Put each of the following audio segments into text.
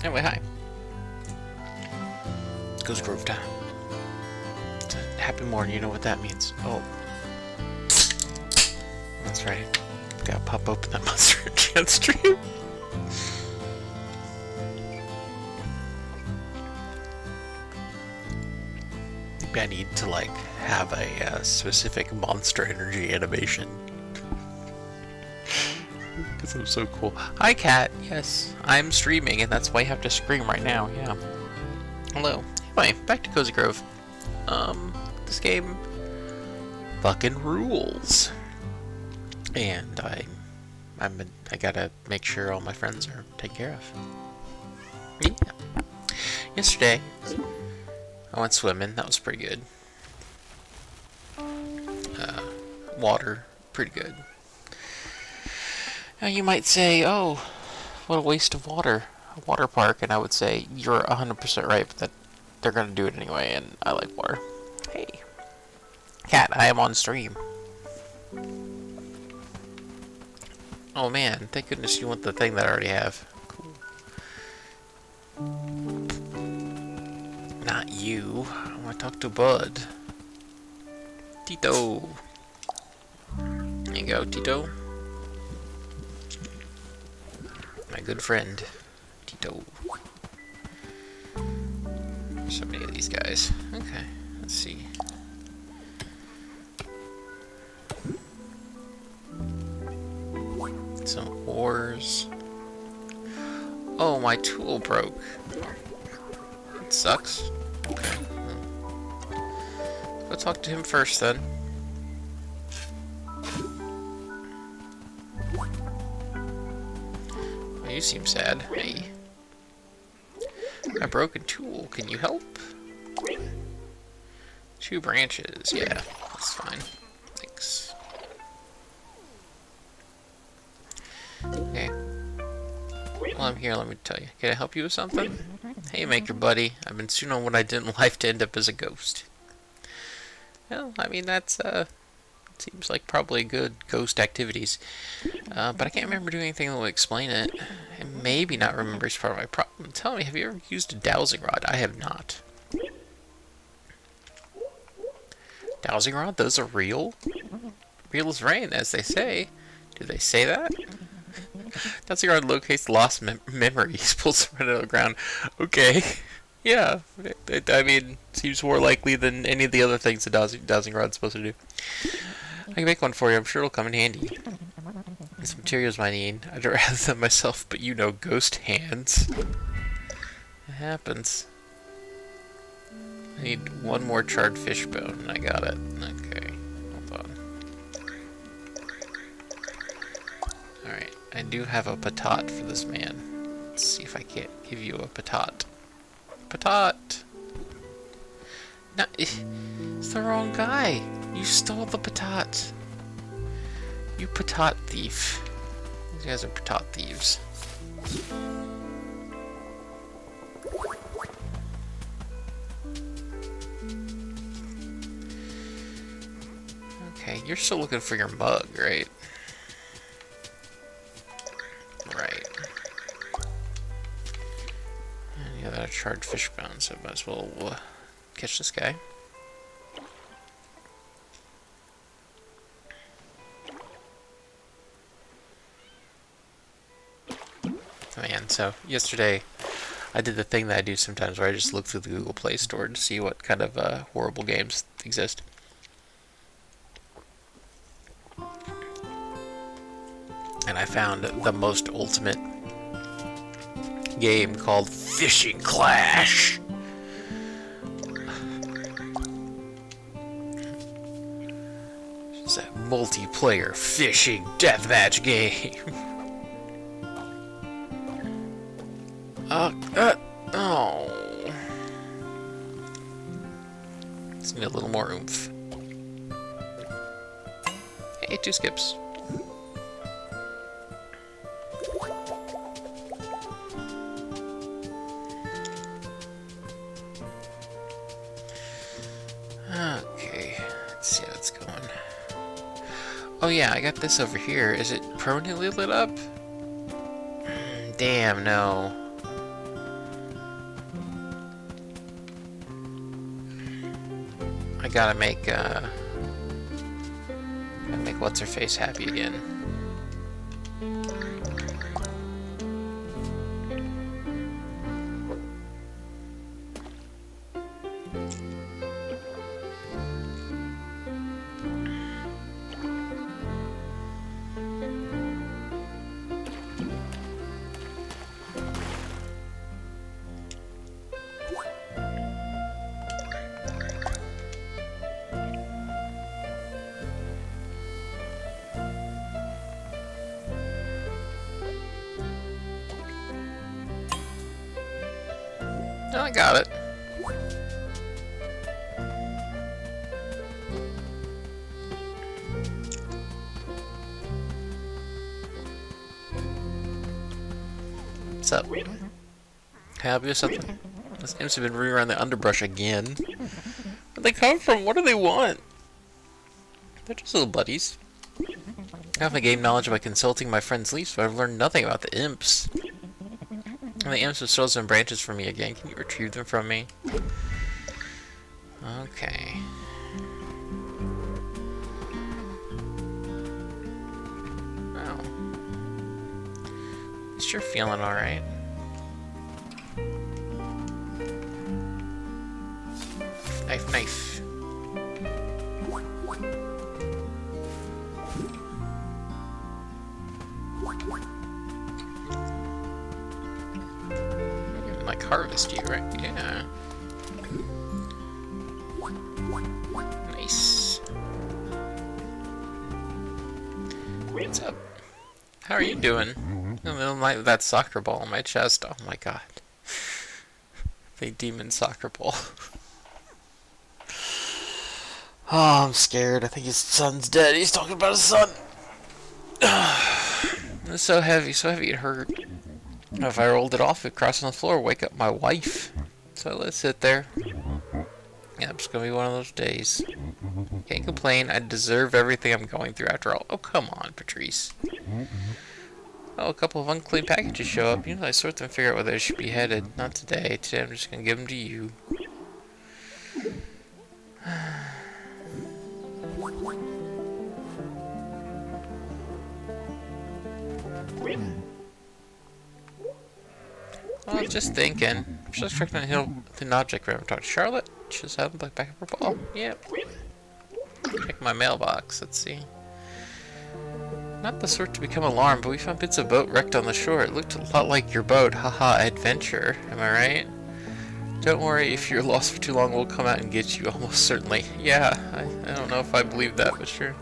Anyway, hi. It's Cozy Grove time. It's a happy morning, you know what that means. Oh. That's right. Gotta pop open that Monster Energy stream. Maybe I need to, like, have a specific Monster Energy animation. Because I'm so cool. Hi, Cat. Yes, I'm streaming, and that's why you have to scream right now. Yeah. Hello. Anyway, back to Cozy Grove. This game fucking rules. And I gotta make sure all my friends are taken care of. Yeah. Yesterday, I went swimming. That was pretty good. Water, pretty good. Now you might say, oh, what a waste of water. A water park. And I would say, you're 100% right, but that they're going to do it anyway, and I like water. Hey. Cat, I am on stream. Oh man, thank goodness you want the thing that I already have. Cool. Not you. I want to talk to Bud. Tito. There you go, Tito. My good friend, Tito. So many of these guys. Okay, let's see. Some ores. Oh, my tool broke. It sucks. Okay. Go talk to him first then. Oh, you seem sad. Hey. A broken tool. Can you help? 2 branches. Yeah, that's fine. Thanks. Okay. While I'm here, let me tell you. Can I help you with something? Hey, Maker Buddy. I've been soon on what I did in life to end up as a ghost. Well, I mean, that's, seems like probably good ghost activities. But I can't remember doing anything that will explain it. And maybe not remember is part of my problem. Tell me, have you ever used a dowsing rod? I have not. Dowsing rod? Those are real? Real as rain, as they say. Do they say that? Dowsing rod locates lost memories. Pulls right out of the ground. Okay. Yeah. I mean, seems more likely than any of the other things the dowsing rod's supposed to do. I can make one for you. I'm sure it'll come in handy. These materials I need. I'd rather them myself, but you know, ghost hands. It happens. I need one more charred fish bone, and I got it. Okay, hold on. Alright, I do have a patat for this man. Let's see if I can't give you a patat. Patat! No, it's the wrong guy. You stole the patat. You patat thief. These guys are patat thieves. Okay, you're still looking for your mug, right? Right. And yeah, that charred fish bone, so might as well catch this guy. Man, so yesterday I did the thing that I do sometimes where I just look through the Google Play Store to see what kind of horrible games exist. And I found the most ultimate game called Fishing Clash. It's a multiplayer fishing deathmatch game. Oh. Just need a little more oomph. Hey, 2 skips. Okay, let's see how it's going. Oh yeah, I got this over here. Is it permanently lit up? Damn, no. I gotta make what's her face happy again. No, I got it. What's up? Can I help you with something? Those imps have been running around the underbrush again. Where'd they come from? What do they want? They're just little buddies. I haven't gained knowledge by consulting my friend's leaves, but I've learned nothing about the imps. And the imps have stolen some branches from me again. Can you retrieve them from me? Okay. Wow. At least you're feeling alright. Knife, knife. Like harvest you, right? Yeah. Nice. What's up? How are you doing? In the middle of the night with that soccer ball on my chest. Oh my god. The demon soccer ball. Oh, I'm scared. I think his son's dead. He's talking about his son. It's so heavy it hurt. If I rolled it off, it'd cross on the floor, wake up my wife. So let's sit there. Yeah, it's gonna be one of those days. Can't complain. I deserve everything I'm going through after all. Oh, come on, Patrice. Oh, a couple of unclean packages show up. Usually I sort them and figure out whether they should be headed. Not today. Today I'm just gonna give them to you. I was just thinking. I'm just expecting to hit an object whenever I talk to Charlotte. Just have them back up her ball. Yep. Check my mailbox. Let's see. Not the sort to become alarmed, but we found bits of boat wrecked on the shore. It looked a lot like your boat. Haha, adventure. Am I right? Don't worry, if you're lost for too long, we'll come out and get you, almost certainly. Yeah, I don't know if I believe that, but sure.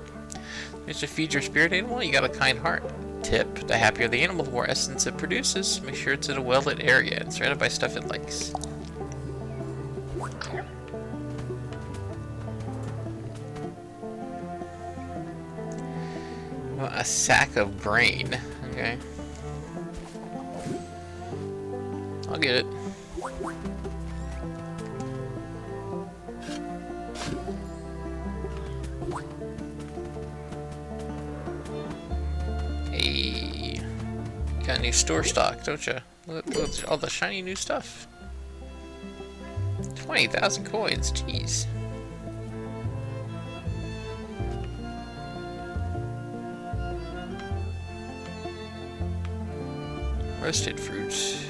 Just to feed your spirit animal, you got a kind heart. Tip, the happier the animal, the more essence it produces. Make sure it's in a well-lit area and surrounded by stuff it likes. Well, a sack of grain. Okay. I'll get it. Hey, got new store stock, don't you? Look at all the shiny new stuff. 20,000 coins, jeez. Roasted fruits.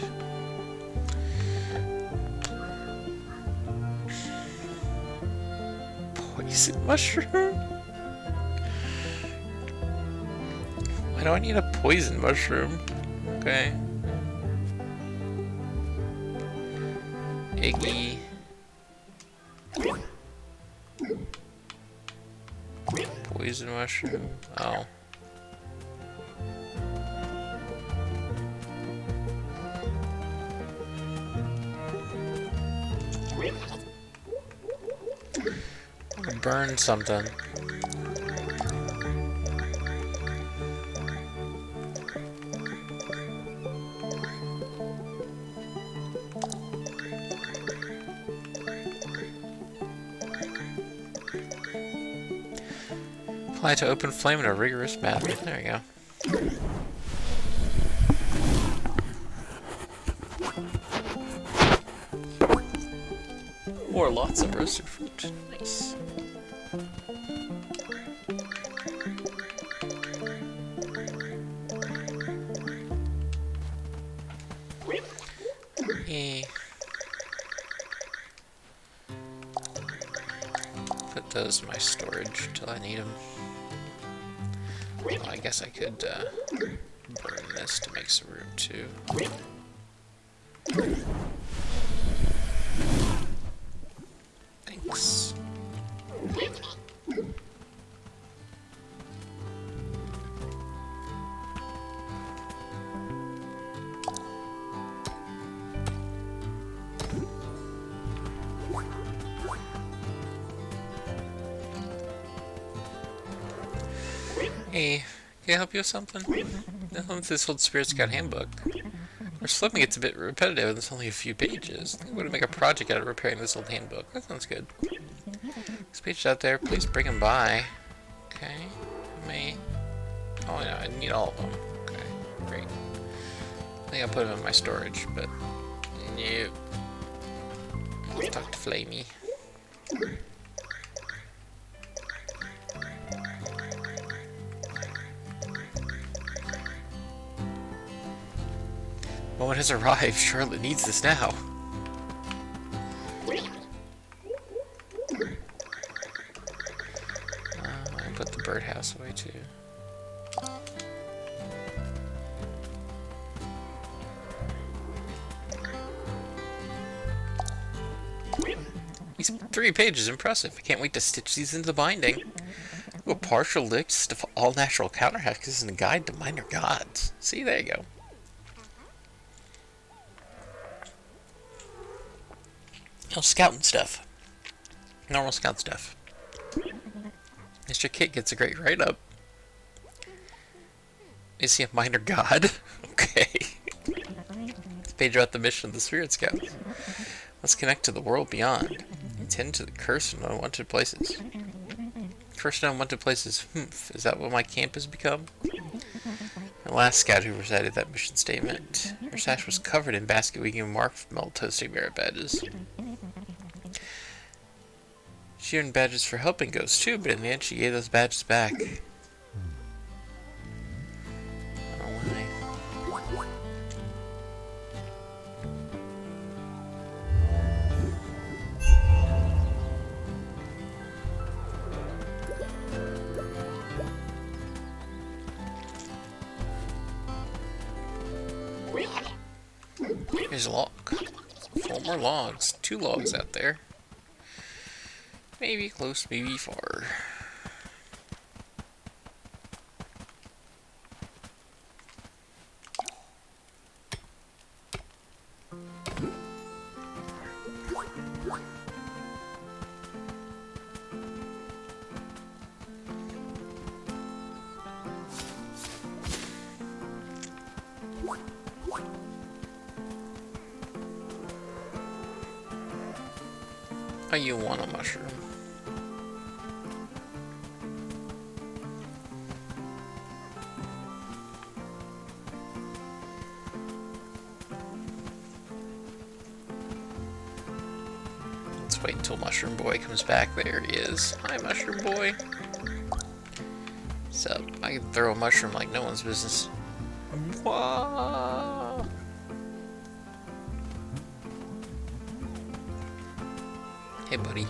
Poison mushroom? Why do I need a poison mushroom? Okay. Iggy. Poison mushroom. Oh. Burn something. Apply to open flame in a rigorous manner. There you go. Or lots of roasted fruit. Nice. Hey. Put those in my storage till I need them. Well, I guess I could burn this to make some room too. Thanks. Hey, can I help you with something? With this old Spirit Scout handbook. We're slipping, it's a bit repetitive and there's only a few pages. I think we're going to make a project out of repairing this old handbook. That sounds good. These pages out there, please bring them by. Okay. Oh, no, I need all of them. Okay, great. I think I'll put them in my storage, but... Nope. Let's talk to Flamey. Moment has arrived. Charlotte needs this now. I put the birdhouse away too. These 3 pages, impressive. I can't wait to stitch these into the binding. Ooh, a partial list of all natural counterhacks and a guide to minor gods. See, there you go. No scouting stuff. Normal scout stuff. Mr. Kit gets a great write-up. Is he a minor god? Okay. This page about the mission of the Spirit Scouts. Let's connect to the world beyond. Attend to the cursed and unwanted places. Cursed and unwanted places. Humph. Is that what my camp has become? The last scout who recited that mission statement. Her sash was covered in basket weaving and marked with melt toasting merit badges. She earned badges for helping ghosts too, but in the end she gave those badges back. Oh my. Here's a log. 4 more logs. 2 logs out there. Maybe close, maybe far. Oh, you want a mushroom. Let's wait until Mushroom Boy comes back. There he is. Hi, Mushroom Boy. What's up? I can throw a mushroom like no one's business. Whoa. Hey, buddy.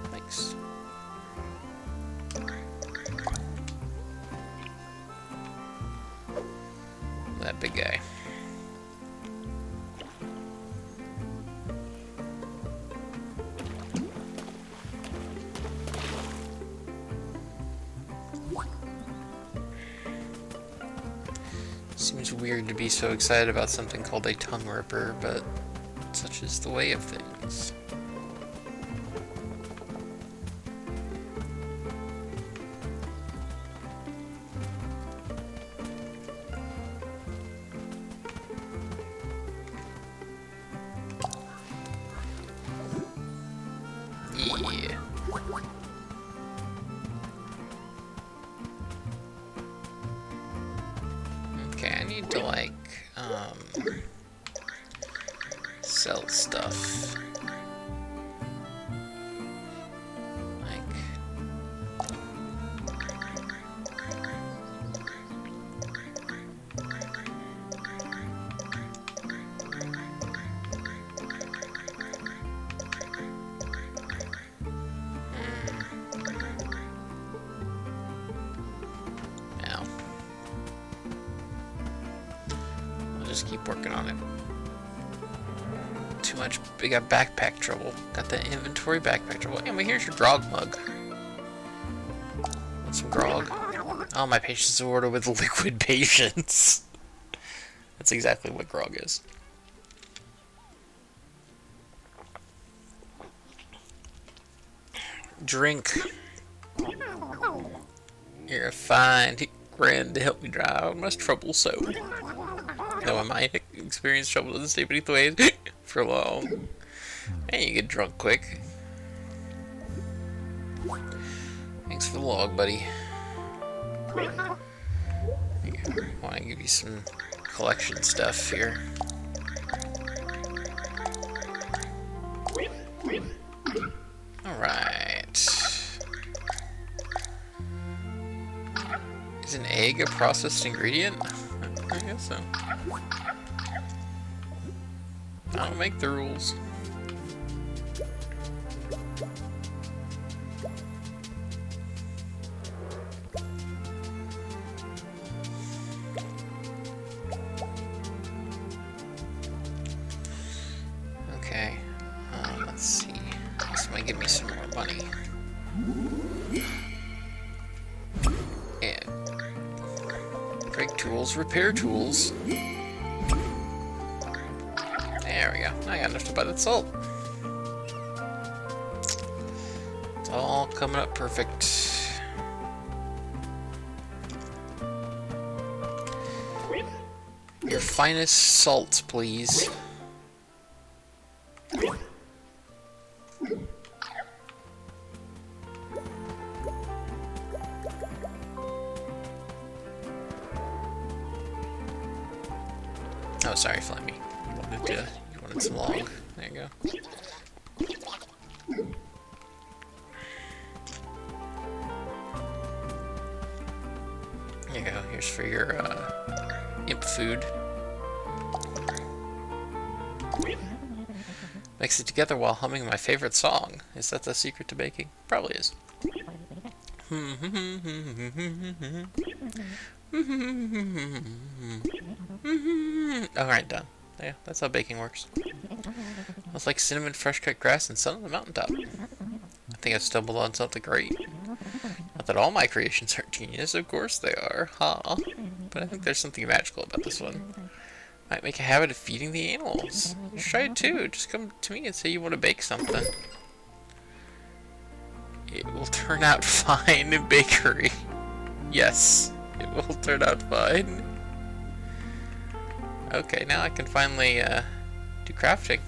Thanks. That big guy. Seems weird to be so excited about something called a tongue ripper, but such is the way of things. Yeah. Okay, I need to like sell stuff. Keep working on it. Too much. We got backpack trouble. Got the inventory backpack trouble. Anyway, here's your grog mug. Want some grog? Oh, my patience order with liquid patience. That's exactly what grog is. Drink. You're a fine friend to help me drive my trouble so. Though I might experience trouble doesn't stay beneath the waves for long. And you get drunk quick. Thanks for the log, buddy. I want to give you some collection stuff here. Alright. Is an egg a processed ingredient? I guess so. I don't make the rules. Okay. Let's see. This might give me some more money. And break tools, repair tools. There we go. I got enough to buy that salt. It's all coming up perfect. Your finest salt, please. Oh, sorry, Flammy. You wanted some log. There you go. There you go. Here's for your imp food. Mix it together while humming my favorite song. Is that the secret to baking? Probably is. Alright, done. Yeah, that's how baking works. It's like cinnamon, fresh cut grass, and sun on the mountaintop. I think I've stumbled on something great. Not that all my creations are genius, of course they are, huh? But I think there's something magical about this one. Might make a habit of feeding the animals. You should try it too. Just come to me and say you want to bake something. It will turn out fine in bakery. Yes, it will turn out fine. Okay, now I can finally do crafting.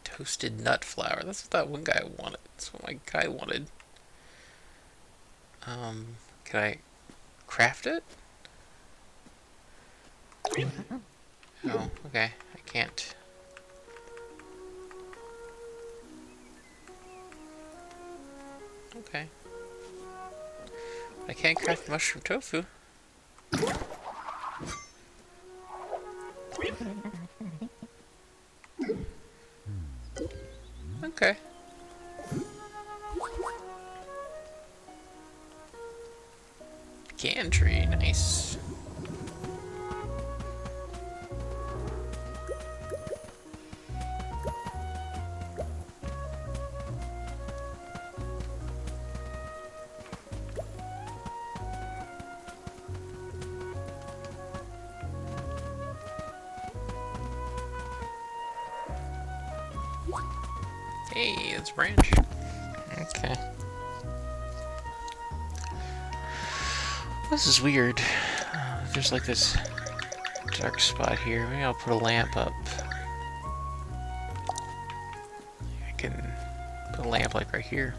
Toasted nut flour. That's what that one guy wanted. That's what my guy wanted. Can I craft it? Oh, okay. I can't. Okay. I can't craft mushroom tofu. Okay. Gantry, nice. Hey, it's branch. Okay. This is weird. There's like this dark spot here. Maybe I'll put a lamp up. I can put a lamp like right here.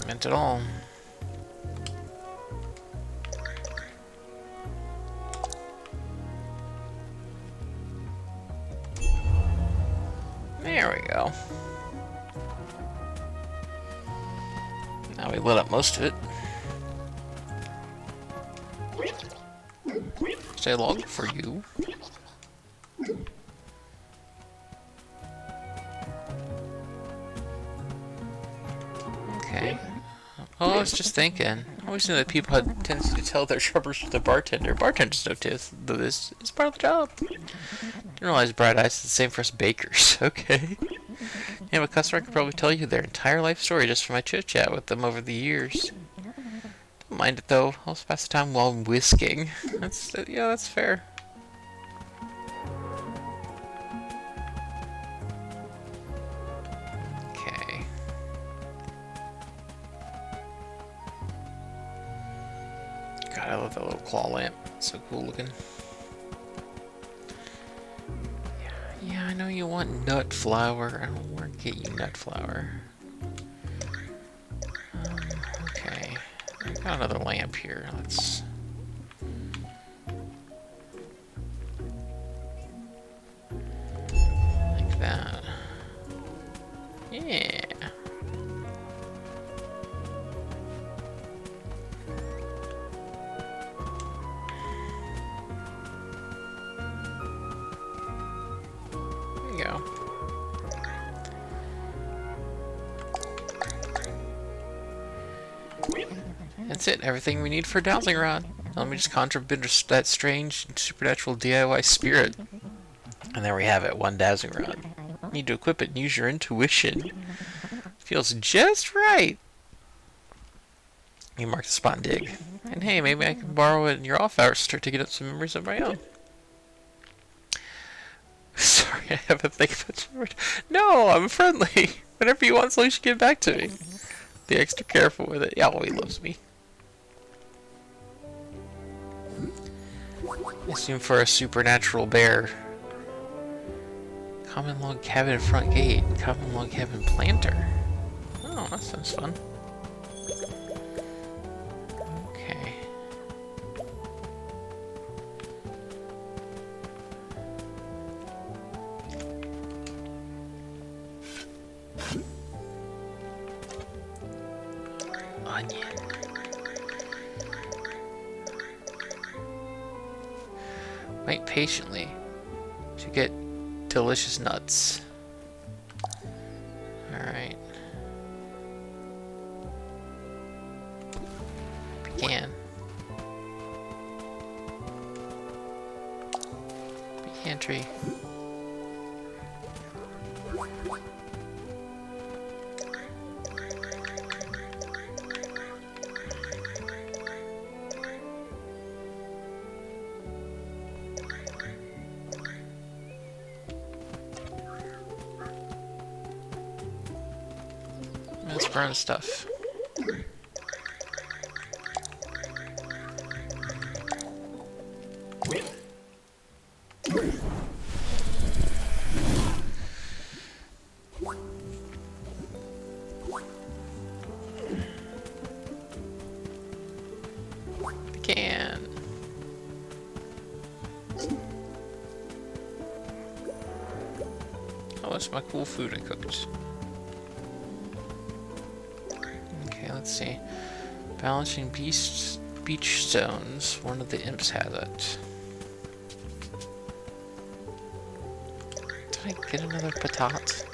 excitement at all. There we go. Now we lit up most of it. Stay log for you. Okay. Oh, I was just thinking. I always knew that people had a tendency to tell their troubles to the bartender. Bartenders notice this is part of the job. Didn't realize bright eyes is the same for us bakers. Okay. Yeah, a customer could probably tell you their entire life story just from my chit chat with them over the years. Don't mind it though. I'll just pass the time while I'm whisking. Yeah, that's fair. Okay. God, I love that little claw lamp. It's so cool looking. Yeah, I know you want nut flour. I don't want to get you nut flour. Okay. I got another lamp here. Let's... like that. Yeah. Go. That's it, everything we need for a dowsing rod. Now let me just conjure that strange supernatural DIY spirit. And there we have it, one dowsing rod. Need to equip it and use your intuition. Feels just right. You mark the spot and dig. And hey, maybe I can borrow it in your off hours to start digging up some memories of my own. Sorry, I haven't think about it. No, I'm friendly. Whatever you want, as long as you get back to me. Be extra careful with it. Yeah, well, he loves me. Assume for a supernatural bear. Common log cabin front gate. Common log cabin planter. Oh, that sounds fun. Okay. Onion. Wait patiently to get delicious nuts. Alright. Pecan. Pecan tree. Let's burn stuff. Can. Oh, that's my cool food I cooked. Okay, let's see. Balancing beach stones. One of the imps has it. Did I get another patat?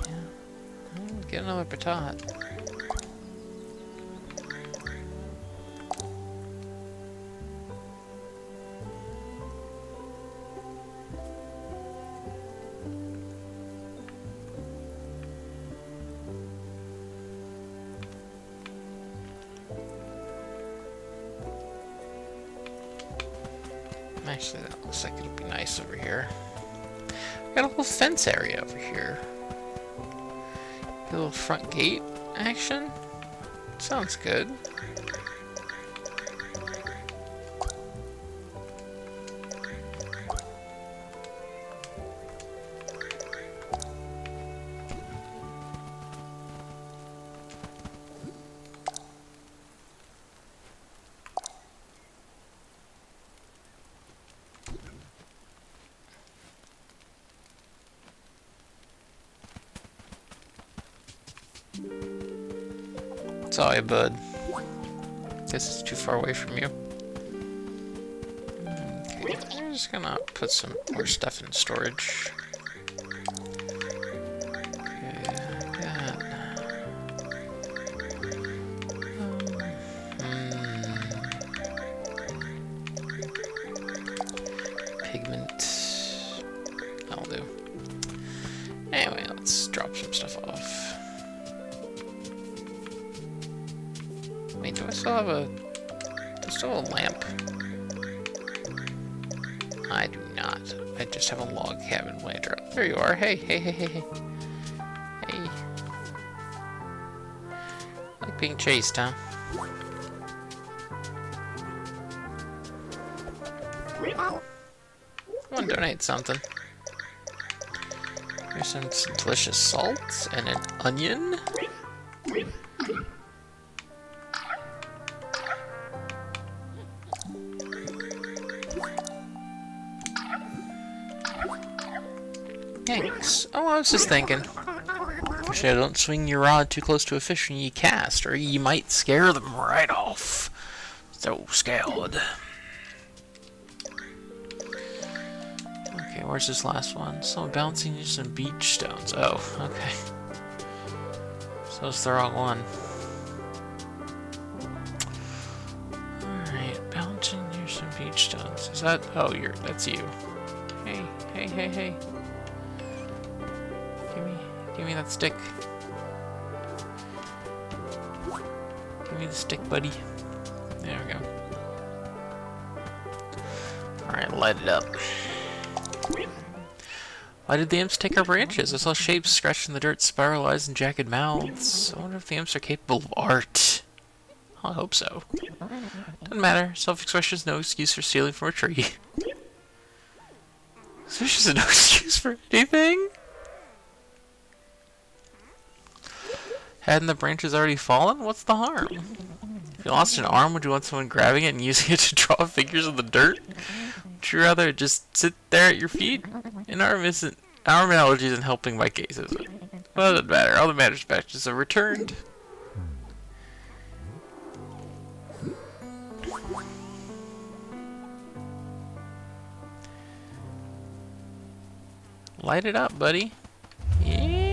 Yeah. Get another patat. Actually, that looks like it'll be nice over here. Got a little fence area over here. A little front gate action. Sounds good. Sorry, bud. Guess it's too far away from you. Okay, we're just gonna put some more stuff in storage. Okay, that. Pigment. That'll do. Anyway, let's drop some stuff off. Wait, do I still have a... Do I still have a lamp? I do not. I just have a log cabin lantern. There you are. Hey, hey, hey, hey, hey. Hey. Like being chased, huh? Come on, donate something. Here's some delicious salt and an onion. Thanks. Oh, I was just thinking. Actually, don't swing your rod too close to a fish when you cast, or you might scare them right off. So scared. Okay, where's this last one? Someone bouncing near some beach stones. Oh, okay. So it's the wrong one. Alright, bouncing near some beach stones. Is that... Oh, that's you. Hey, hey, hey, hey. Give me that stick. Give me the stick, buddy. There we go. Alright, light it up. Why did the imps take our branches? I saw shapes scratched in the dirt, spiral eyes, and jagged mouths. I wonder if the imps are capable of art. I hope so. Doesn't matter. Self-expression is no excuse for stealing from a tree. There's just no excuse for anything? Hadn't the branches already fallen? What's the harm? If you lost an arm, would you want someone grabbing it and using it to draw figures in the dirt? Would you rather just sit there at your feet? An arm analogy isn't helping my case, is it? Well, it doesn't matter. All that matters is patches are returned. Light it up, buddy. Yeah.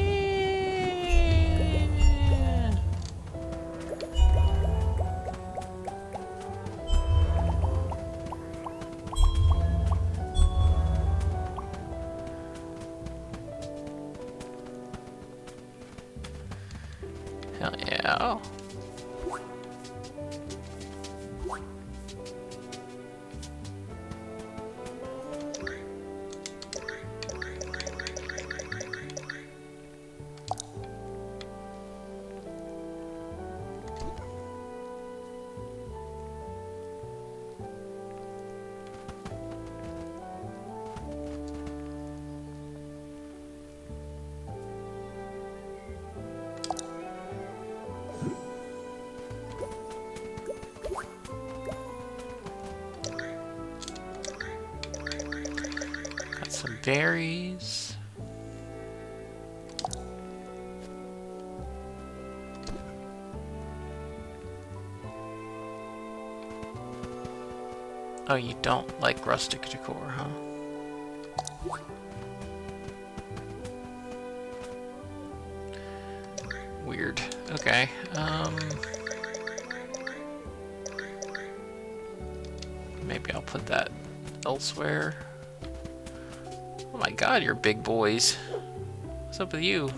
Hell yeah. Some berries. Oh, you don't like rustic decor, huh? Weird. Okay. Maybe I'll put that elsewhere. Oh my god, you're big boys. What's up with you?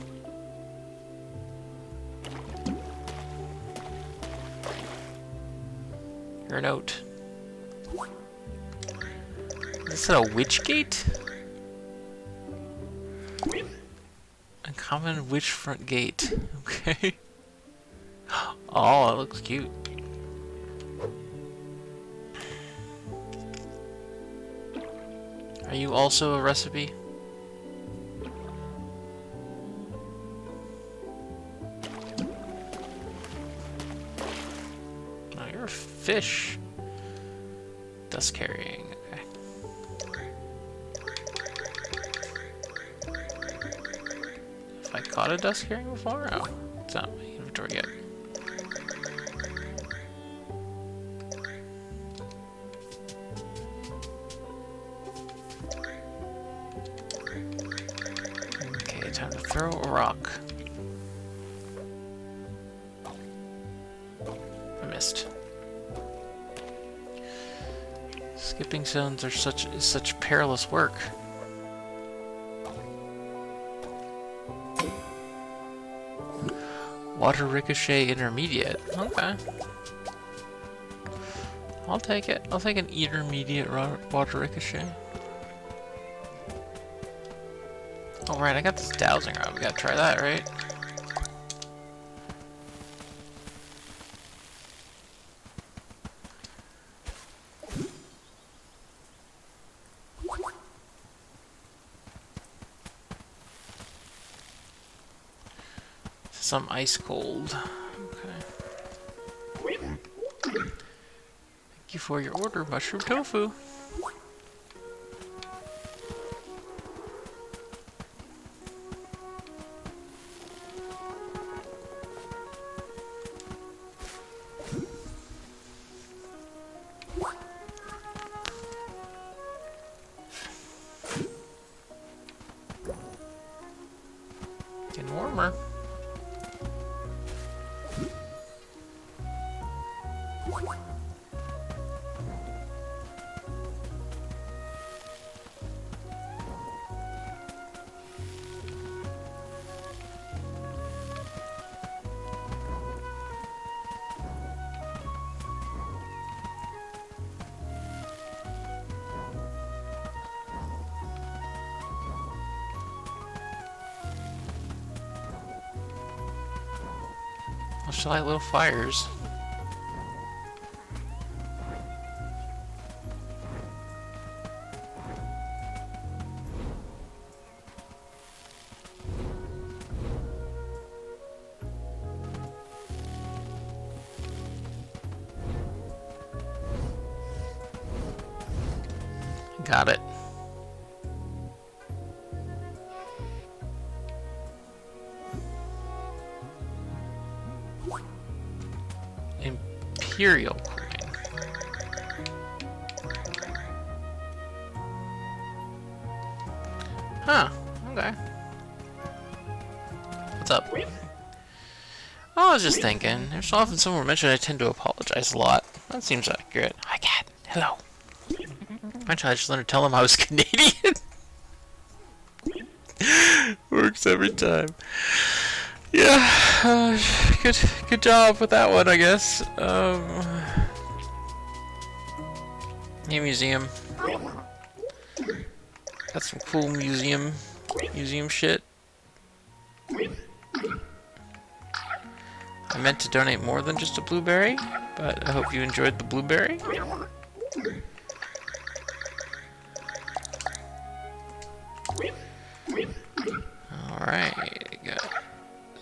You're a note. Is this a witch gate? A common witch front gate. Okay. Oh, it looks cute. Are you also a recipe? Oh, you're a fish. Dust carrying, okay. Have I caught a dust carrying before? Oh, it's not in my inventory yet. throw a rock. I missed. Skipping zones are such perilous work. Water ricochet intermediate. Okay. I'll take it. I'll take an intermediate water ricochet. Alright, I got this dowsing rod. We gotta try that, right? Some ice cold. Okay. Thank you for your order, mushroom tofu. Getting warmer. I'll show like little fires. Got it. Imperial coin. Huh, okay. What's up? Oh, I was just thinking, there's often someone mentioned I tend to apologize a lot. That seems accurate. Hi, cat. Hello. Eventually, I just learned to tell him I was Canadian. Works every time. Yeah, good job with that one, I guess. Hey, museum. Got some cool museum shit. I meant to donate more than just a blueberry, but I hope you enjoyed the blueberry. Alright, got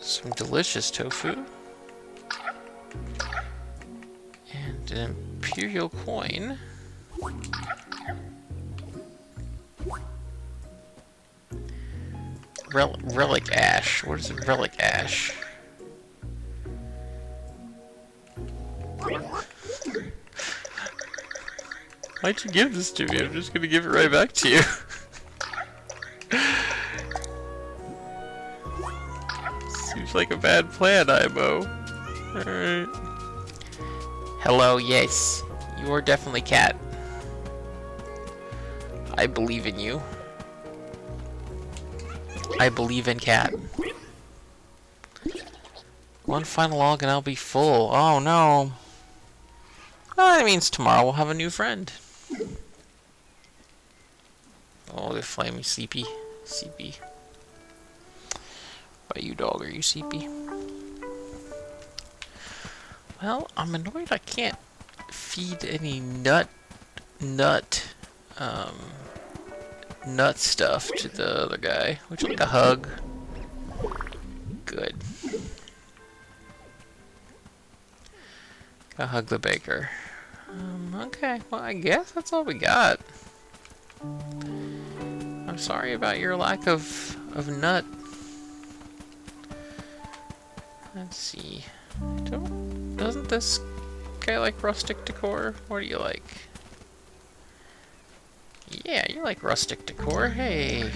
some delicious tofu. And an imperial coin. Relic ash. What is it? Relic ash. Why'd you give this to me? I'm just gonna give it right back to you. Seems like a bad plan, IMO. Alright. Hello, yes. You are definitely Cat. I believe in you. I believe in Cat. One final log and I'll be full. Oh no. Well, that means tomorrow we'll have a new friend. Oh, the flamey sleepy. Sleepy. Why you dog, are you sleepy? Well, I'm annoyed I can't feed any nut stuff to the other guy. Would you like a hug? Good. Go hug the baker. Okay, well I guess that's all we got. I'm sorry about your lack of nut. Let's see. Doesn't this guy like rustic decor? What do you like? Yeah, you like rustic decor. Hey.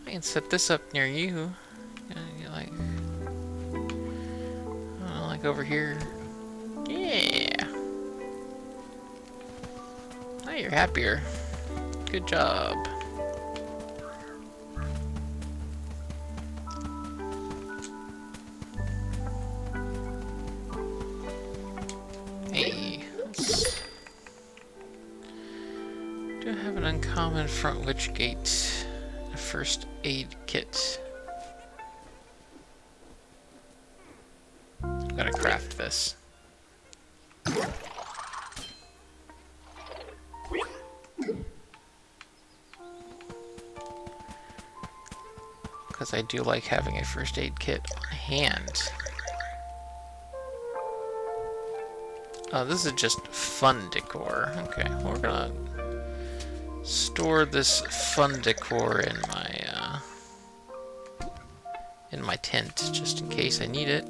I can set this up near you. Like, like over here. Yeah. Now you're happier. Good job. Hey, do I have an uncommon front witch gate? A first aid kit. I'm gonna craft this. Because I do like having a first aid kit on hand. Oh, this is just fun decor. Okay, we're gonna store this fun decor in my tent, just in case I need it.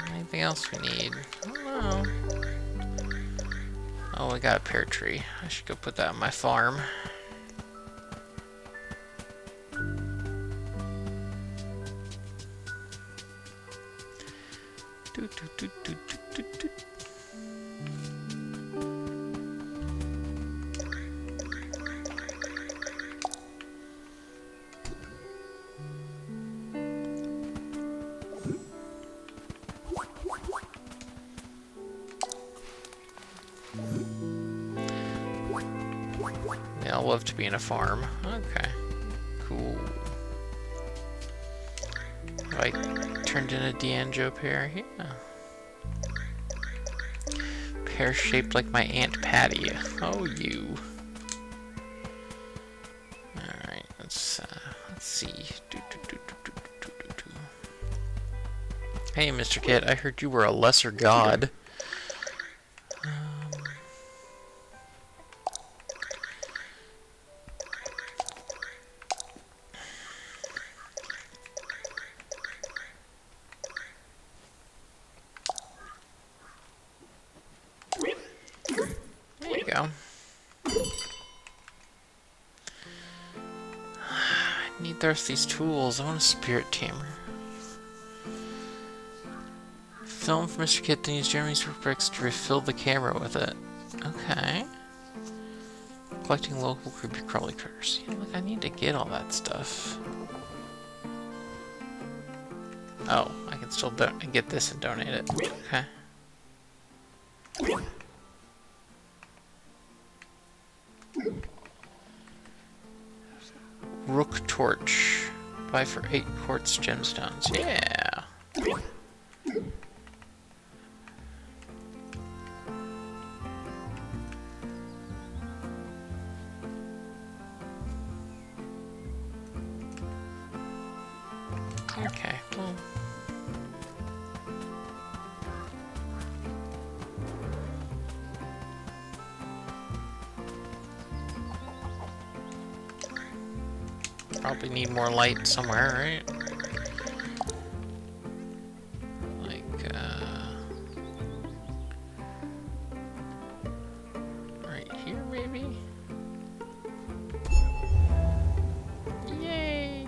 Anything else we need? I don't know. Oh, we got a pear tree. I should go put that on my farm. Yeah, I'll love to be in a farm. Okay. Cool. Have I turned in a Yugioh pear? Yeah. Pear shaped like my Aunt Patty. Oh, you. Alright, let's see. Hey, Mr. Kid, I heard you were a lesser god. There you go. I need these tools. I want a spirit tamer. Film for Mr. Kid, then use Jeremy's bricks to refill the camera with it. Okay. Collecting local creepy crawly critters. Yeah, look, I need to get all that stuff. Oh, I can still get this and donate it. Okay. Rook torch. Buy for 8 quartz gemstones. Yeah. Okay, well. Probably need more light somewhere, right? Like, right here, maybe? Yay!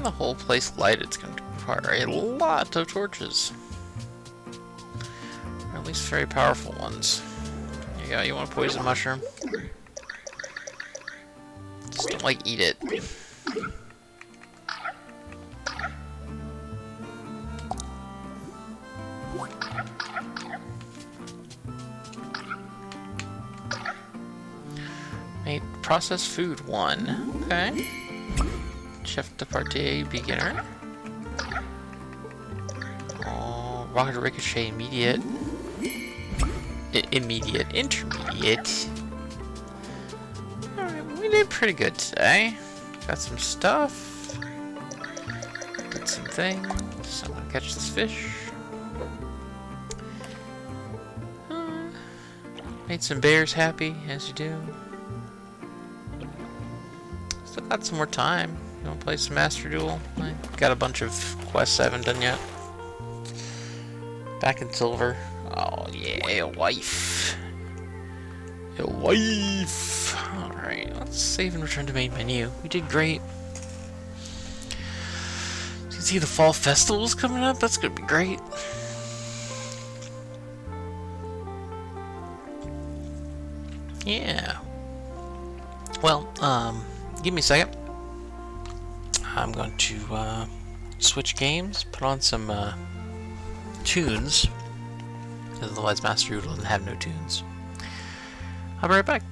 The whole place lighted, it's going to require a lot of torches. Or at least very powerful ones. There you go, you want a poison mushroom? Just don't, like, eat it. Made processed food 1. Okay. Chef de partie beginner. Oh, rocket ricochet immediate. Immediate. Intermediate. Alright, we did pretty good today. Got some stuff. Did some things. I'm gonna catch this fish. Made some bears happy, as you do. Still got some more time. You wanna play some Master Duel? I got a bunch of quests I haven't done yet. Back in silver. Oh yeah, a wife. A wife. Alright, let's save and return to main menu. We did great. You can see the fall festival's coming up. That's gonna be great. Yeah. Well, give me a second. I'm going to switch games, put on some tunes, because otherwise Master Duel doesn't have no tunes. I'll be right back.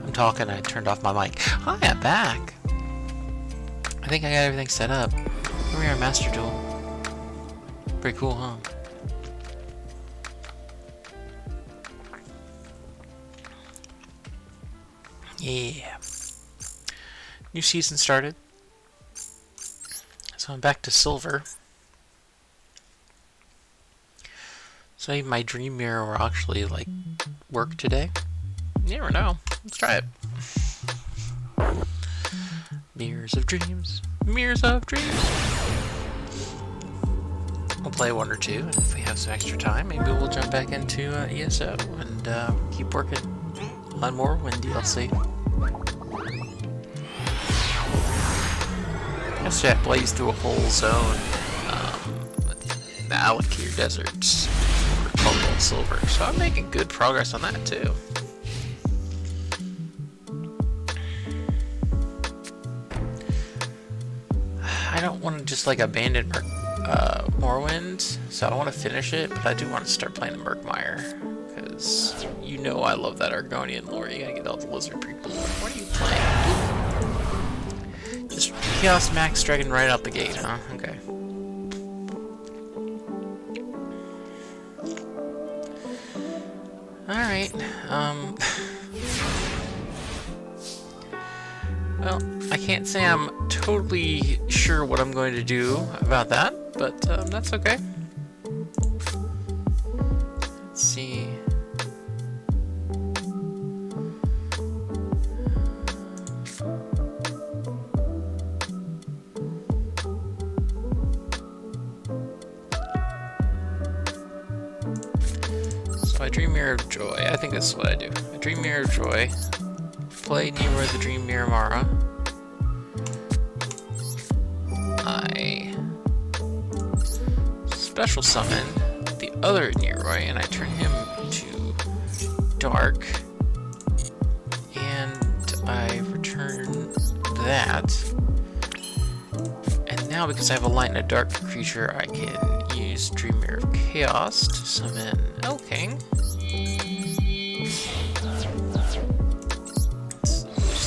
I'm talking, I turned off my mic. Hi, I'm back. I think I got everything set up. Here we are, Master Duel. Pretty cool, huh? Yeah. New season started. So I'm back to silver. So maybe my dream mirror will actually, like, work today. You never know. Let's try it. Mirrors of dreams. Mirrors of dreams. We'll play one or two, and if we have some extra time, maybe we'll jump back into ESO and keep working on Morrowind DLC. Yesterday I blazed through a whole zone in the Alakir deserts for Cobalt and Silver, so I'm making good progress on that too. I don't want to just like abandon Morrowind, so I don't want to finish it, but I do want to start playing the Murkmire, because you know I love that Argonian lore. You gotta get all the lizard people. What are you playing? Just Chaos Max Dragon right out the gate, huh? Okay. Alright, well, I can't say I'm totally sure what I'm going to do about that, but that's okay. Let's see. So I dream Mirror of Joy. I think this is what I do. I dream Mirror of Joy. Play Nero the Dream Mirror Mara. I special summon the other Neroi and I turn him to dark. And I return that. And now because I have a light and a dark creature, I can use Dream Mirror of Chaos to summon Elking.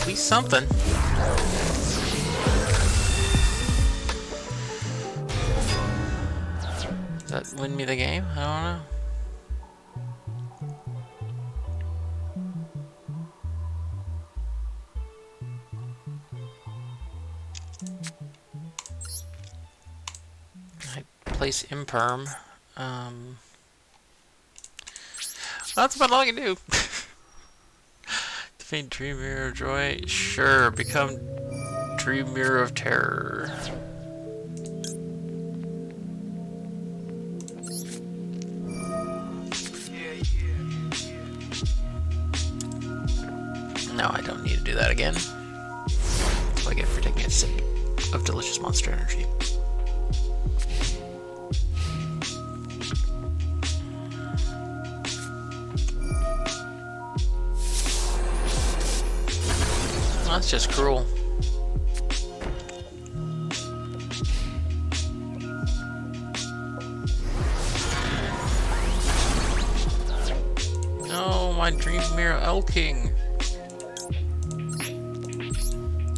At least something. Does that win me the game? I don't know. I place imperm. That's about all I can do. Defeat Dream Mirror of Joy. Sure, become Dream Mirror of Terror. No, I don't need to do that again. That's what I get for taking a sip of delicious monster energy. That's just cruel. No, my Dream Mirror Elking.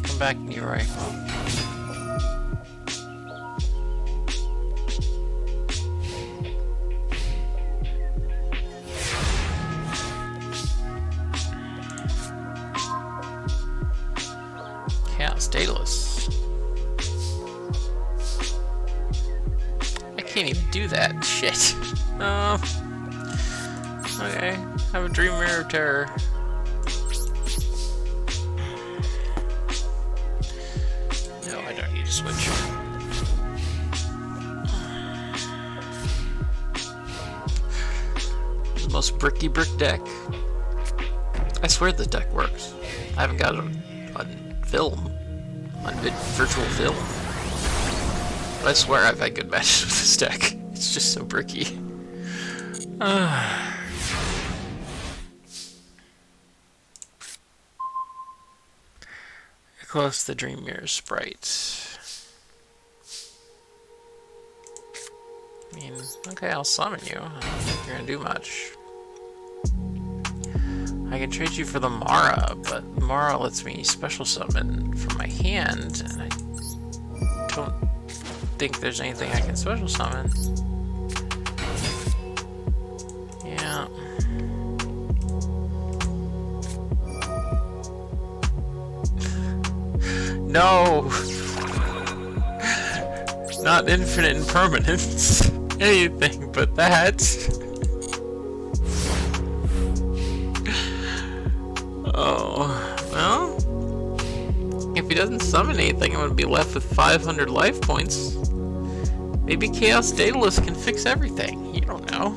Come back, Neroy. Daedalus. I can't even do that. Shit. Okay. Have a Dream Mirror of Terror. No, I don't need to switch. The most bricky brick deck. I swear the deck works. I haven't got it on film. On virtual film. But I swear I've had good matches with this deck. It's just so bricky. Close the Dream Mirror sprite. I mean, okay, I'll summon you. I don't think you're gonna do much. I can trade you for the Mara, but Mara lets me special summon from my hand, and I don't think there's anything I can special summon. Yeah. No! Not infinite impermanence. Anything but that. Oh, well, if he doesn't summon anything, I'm going to be left with 500 life points. Maybe Chaos Daedalus can fix everything. You don't know.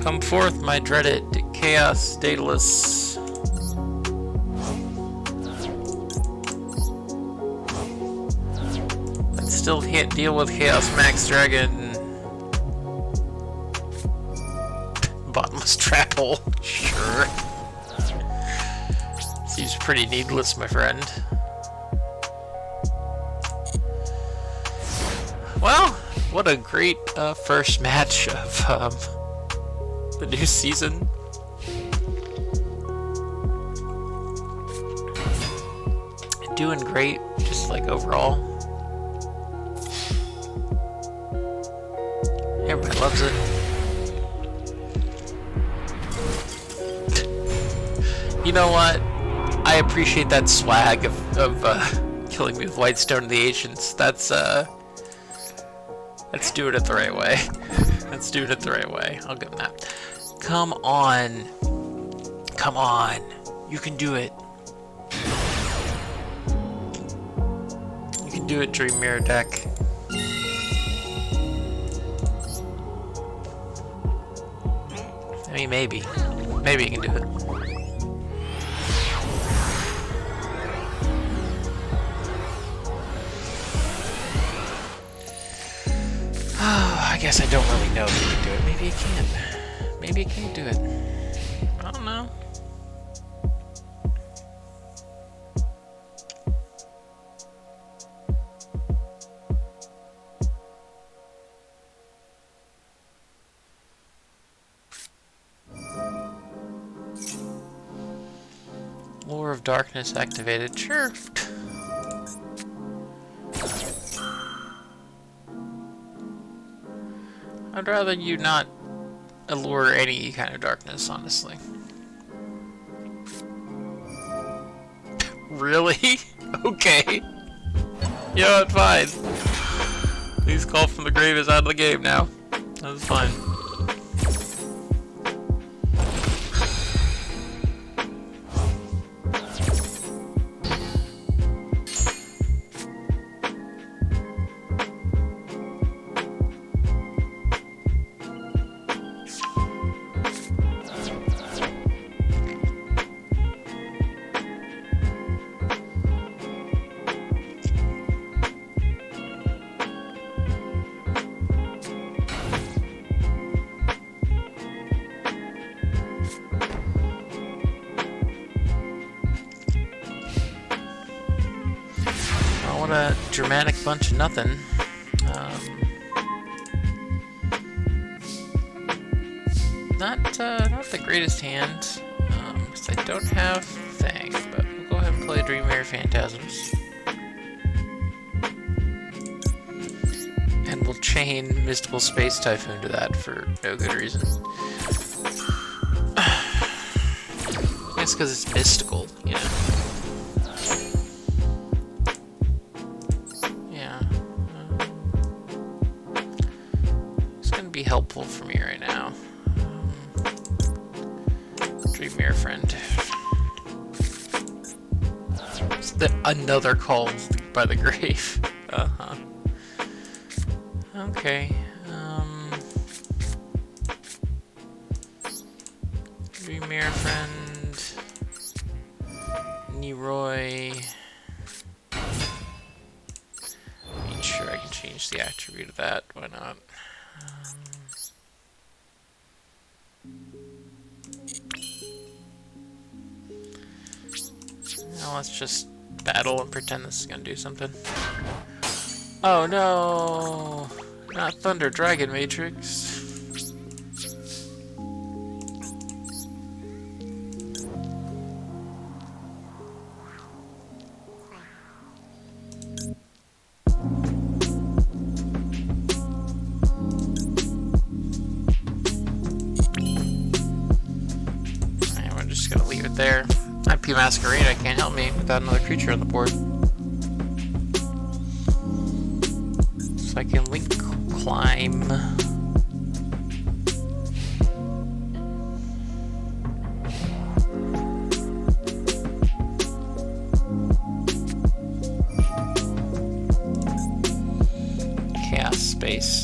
Come forth, my dreaded Chaos Daedalus. I still can't deal with Chaos Max Dragon. Bottomless trap hole. Sure. Seems pretty needless, my friend. Well, what a great first match of the new season. Doing great, just like overall. Everybody loves it. You know what? I appreciate that swag of killing me with Whitestone of the Ancients. That's doing it the right way. That's doing it the right way. I'll give him that. Come on. Come on. You can do it. You can do it, Dream Mirror deck. I mean, maybe. Maybe you can do it. I guess I don't really know if he can do it. Maybe he can. Maybe he can't do it. I don't know. darkness activated. Sure. I'd rather you not allure any kind of darkness, honestly. Really? Okay. Yeah, it's fine. Please call from the grave is out of the game now. That's fine. What a dramatic bunch of nothing. Not the greatest hand, because I don't have Thing, but we'll go ahead and play Dreamweaver Phantasms. And we'll chain Mystical Space Typhoon to that for no good reason. It's because it's mystical, you know. Be helpful for me right now. Dreamweaver friend. It's another call by the grave. Okay. Dreamweaver friend. Neroy. I mean, sure, I can change the attribute of that. Why not? Now let's just battle and pretend this is gonna do something. Oh no! Not Thunder Dragon Matrix. There. IP Masquerade, I can't help me without another creature on the board. So I can link climb. Chaos Space.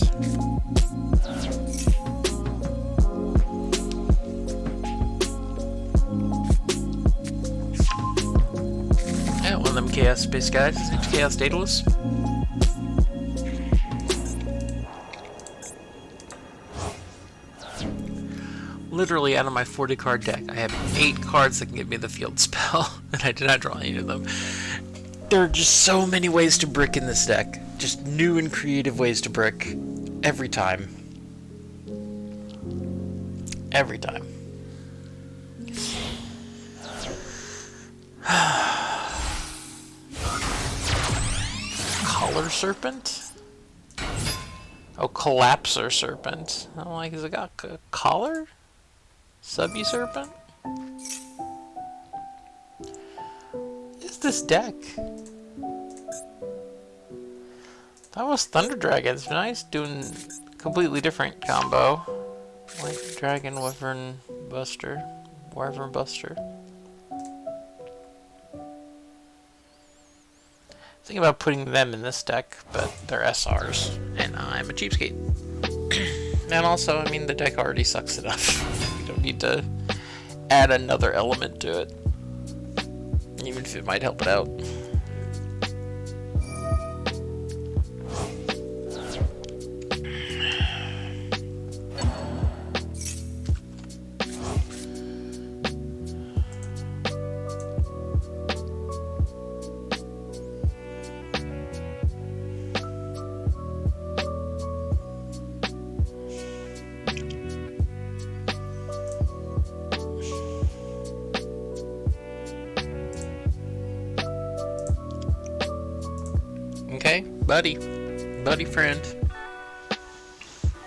Chaos Space guys, it's Chaos Daedalus. Literally out of my 40 card deck, I have 8 cards that can give me the field spell, and I did not draw any of them. There are just so many ways to brick in this deck. Just new and creative ways to brick every time. Every time. Color Serpent? Oh, Collapser Serpent. I'm like, has it got a collar? Sub-Serpent? What is this deck? That was Thunder Dragons. Nice, doing completely different combo. White Dragon, Wyvern Buster. Wyvern Buster. Think about putting them in this deck, but they're SRs, and I'm a cheapskate. And also, I mean, the deck already sucks enough. You don't need to add another element to it, even if it might help it out. buddy. Buddy friend.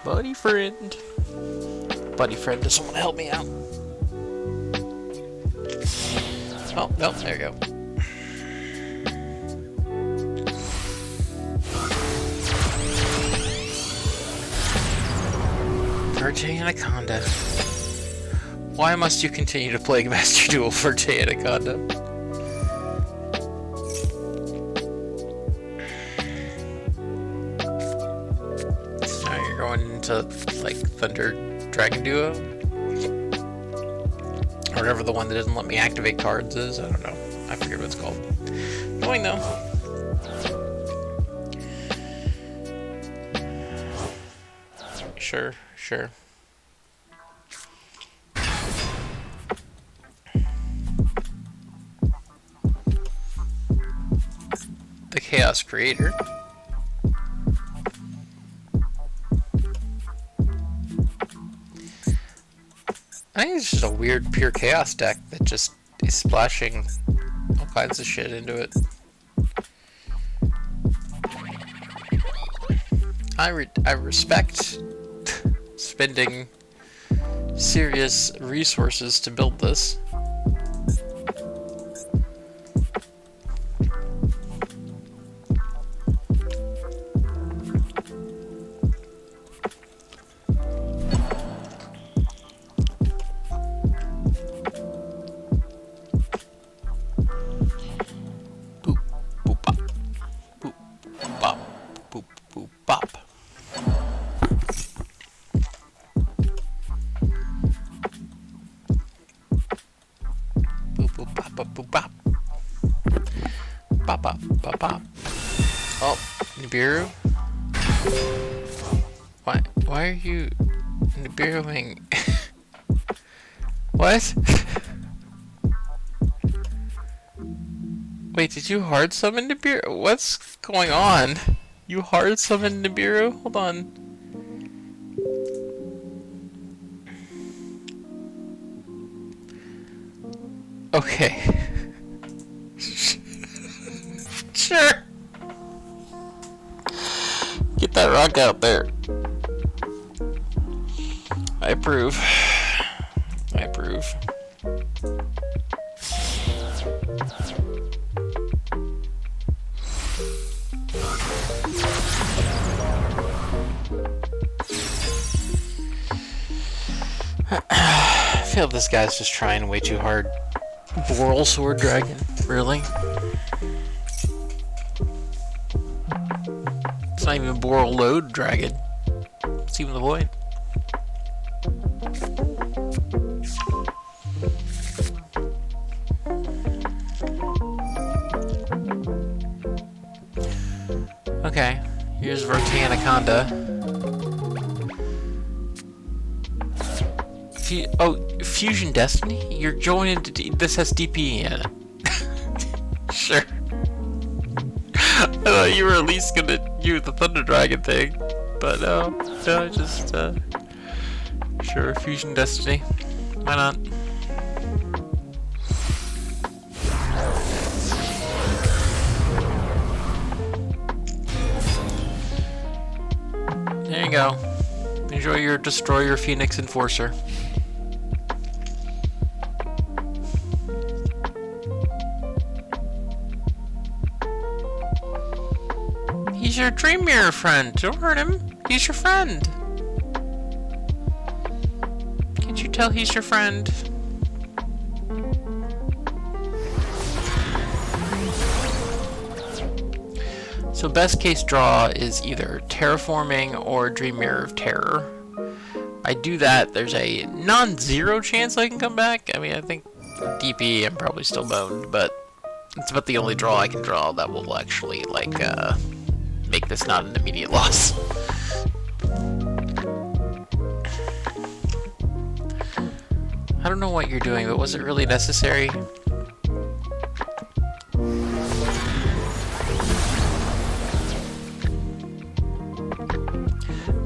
Buddy friend. Buddy friend, does someone help me out? Oh, no, there you go. Verte Anaconda. Why must you continue to play Master Duel Verte Anaconda? So now you're going into, like, Thunder Dragon Duo? Or whatever the one that doesn't let me activate cards is. I don't know. I forget what it's called. Annoying though. Sure, sure. The Chaos Creator. I think it's just a weird pure chaos deck that just is splashing all kinds of shit into it. I respect spending serious resources to build this. Oh, Nibiru? Why are you Nibiruing? What? Wait, did you hard summon Nibiru? What's going on? You hard summoned Nibiru? Hold on. Okay. Sure. Get that rock out there. I approve. I approve. I feel this guy's just trying way too hard. Boral Sword Dragon? Really? It's not even Boral Load Dragon. What's even the point? Okay, here's Verte Anaconda. Fusion Destiny? You're joining this has DP in it. Sure. I thought you were at least gonna use the Thunder Dragon thing, but no, just sure, Fusion Destiny. Why not? There you go. Enjoy your Destroyer Phoenix Enforcer. He's your Dream Mirror friend. Don't hurt him. He's your friend. Can't you tell he's your friend? So best case draw is either Terraforming or Dream Mirror of Terror. I do that, there's a non-zero chance I can come back. I mean, I think DP I'm probably still boned, but it's about the only draw I can draw that will actually, like, make this not an immediate loss. I don't know what you're doing, but was it really necessary?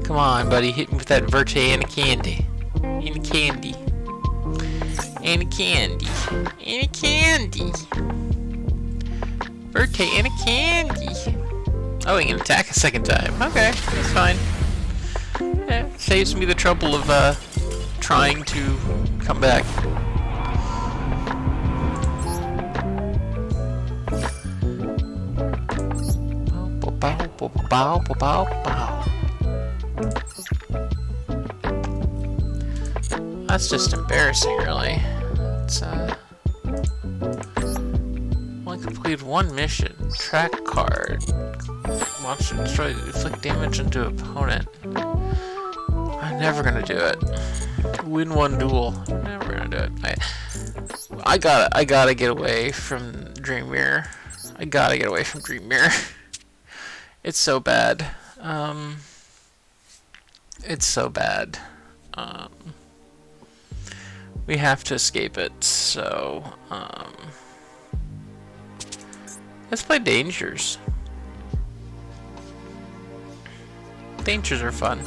Come on, buddy, hit me with that Verte and a candy. And a candy. And a candy. And a candy. Verte and a candy. Oh, he can attack a second time. Okay, that's fine. Yeah, saves me the trouble of trying to come back. Bow, bow, bow, bow, bow, bow. That's just embarrassing, really. It's only completed one mission. Track card. Launch to destroy, inflict damage into opponent. I'm never gonna do it. Win one duel. I'm never gonna do it. I gotta get away from Dream Mirror. I gotta get away from Dream Mirror. It's so bad. It's so bad. We have to escape it, so let's play Dangers. Dangers are fun.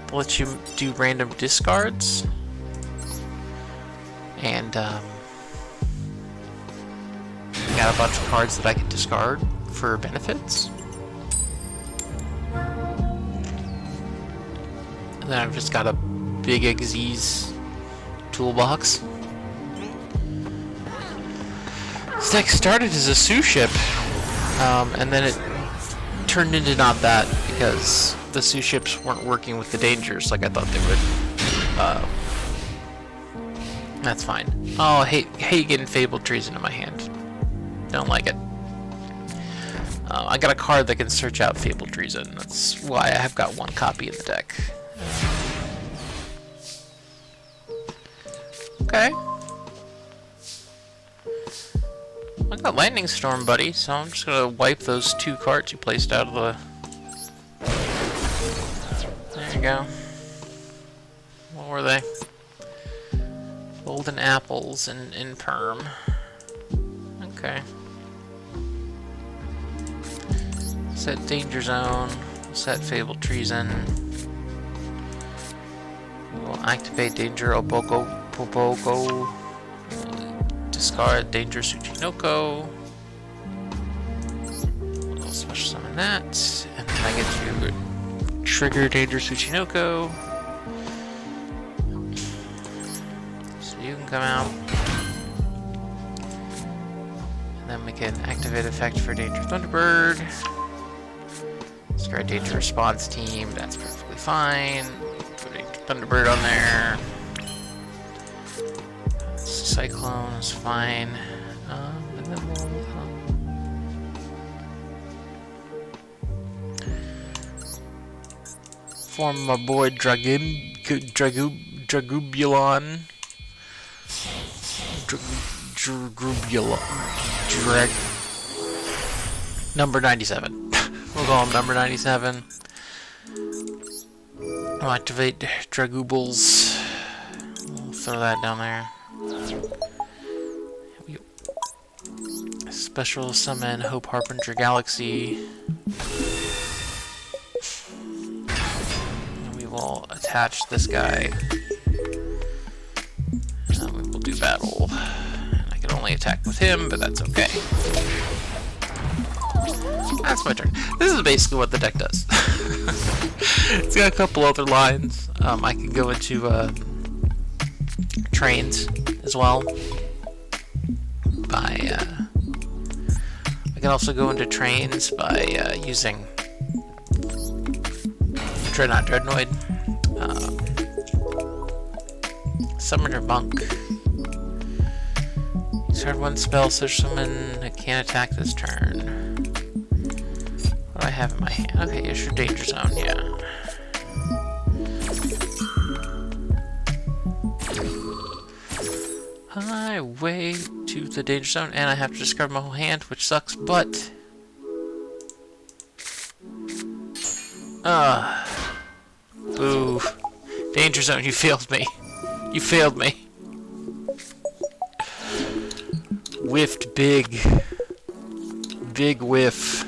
They'll let you do random discards, and got a bunch of cards that I can discard for benefits. And then I've just got a big Xyz toolbox. This deck started as a sous ship, and then it turned into not that because the sous ships weren't working with the dangers like I thought they would. That's fine. Oh, I hate getting Fabled Trees into my hand. Don't like it. I got a card that can search out Fabled Treason. That's why I have got one copy in the deck. Okay. I got Lightning Storm, buddy, so I'm just gonna wipe those 2 cards you placed out of the... There you go. What were they? Golden Apples in Perm. Okay. Set Danger Zone. Set Fabled Treason. We'll activate Danger Oboko. Discard Danger Tsuchinoko. We'll special summon that. And then I get to trigger Danger Tsuchinoko. So you can come out. And then we can activate effect for Danger Thunderbird. Discard Danger Response Team. That's perfectly fine. Put Danger Thunderbird on there. Cyclone is fine. And then we'll form my boy Dragubulon. Number 97. We'll call him number 97. I'll activate Dragoobles. We'll throw that down there. Special summon Hope Harbinger Galaxy. And we will attach this guy. And we will do battle. And I can only attack with him, but that's okay. That's my turn. This is basically what the deck does. It's got a couple other lines. I can go into trains as well. I can also go into trains by using Dreadnought, Summoner Monk. Discard one spell, search summon. I can't attack this turn. What do I have in my hand? Okay, here's your Danger Zone, yeah. Highway to the Danger Zone, and I have to discard my whole hand, which sucks, but... Boo. Danger Zone, you failed me. You failed me. Whiffed big. Big whiff.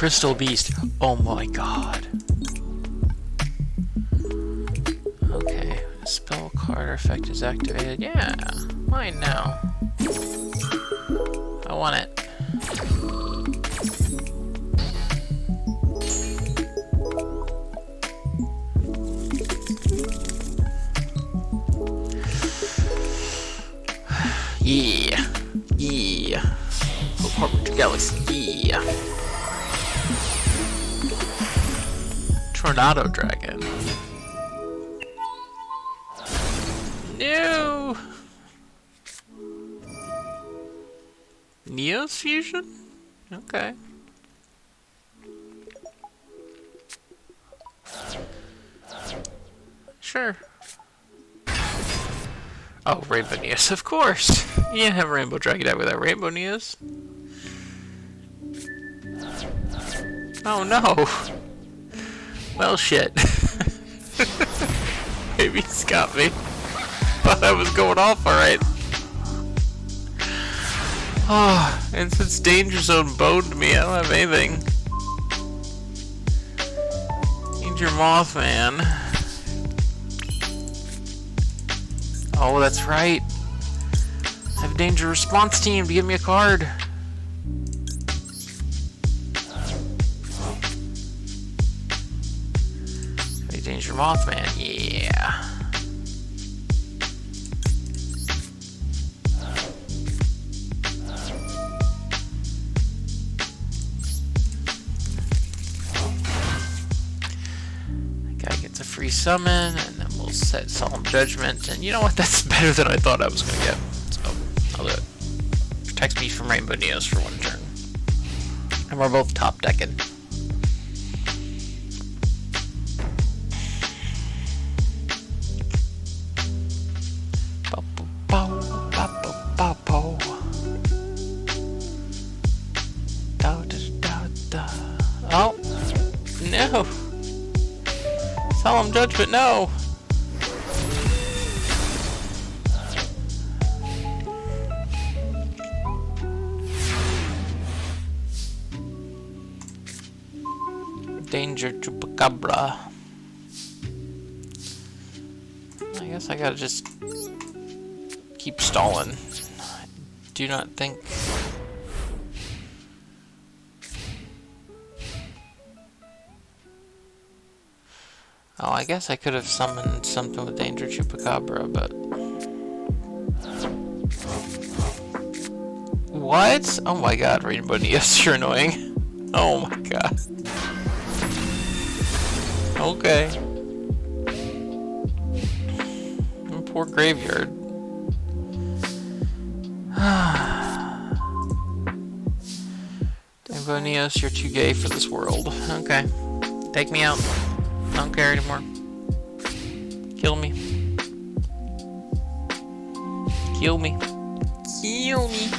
crystal beast. Oh my god. Okay, spell card effect is activated. Yeah, mine now. I want it. Yeah. Yeah. Go corporate to galaxy. Yeah. Tornado dragon. No. Neos fusion? Okay. Sure. Oh, Rainbow Neos, of course! You can't have a Rainbow Dragon out without Rainbow Neos. Oh no! Well, shit. Maybe he's got me. Thought I was going off alright. Oh, and since Danger Zone boned me, I don't have anything. Danger Mothman. Oh, that's right. I have a Danger Response Team to give me a card. Hey, Danger Mothman, yeah. Guy gets a free summon, and then we'll set Solemn Judgment. And you know what? That's better than I thought I was going to get. So, I'll do it. Protects me from Rainbow Neos for one turn. And we're both top decking. Oh, no. Solemn Judgment, no! Danger Chupacabra. I guess I gotta just keep stalling. I do not think... Oh, I guess I could have summoned something with Danger Chupacabra, but... What? Oh my god, Rainbow Neos, you're annoying. Oh my god. Okay. Poor graveyard. Rainbow Neos, you're too gay for this world. Okay. Take me out. I don't care anymore. Kill me. Kill me. Kill me.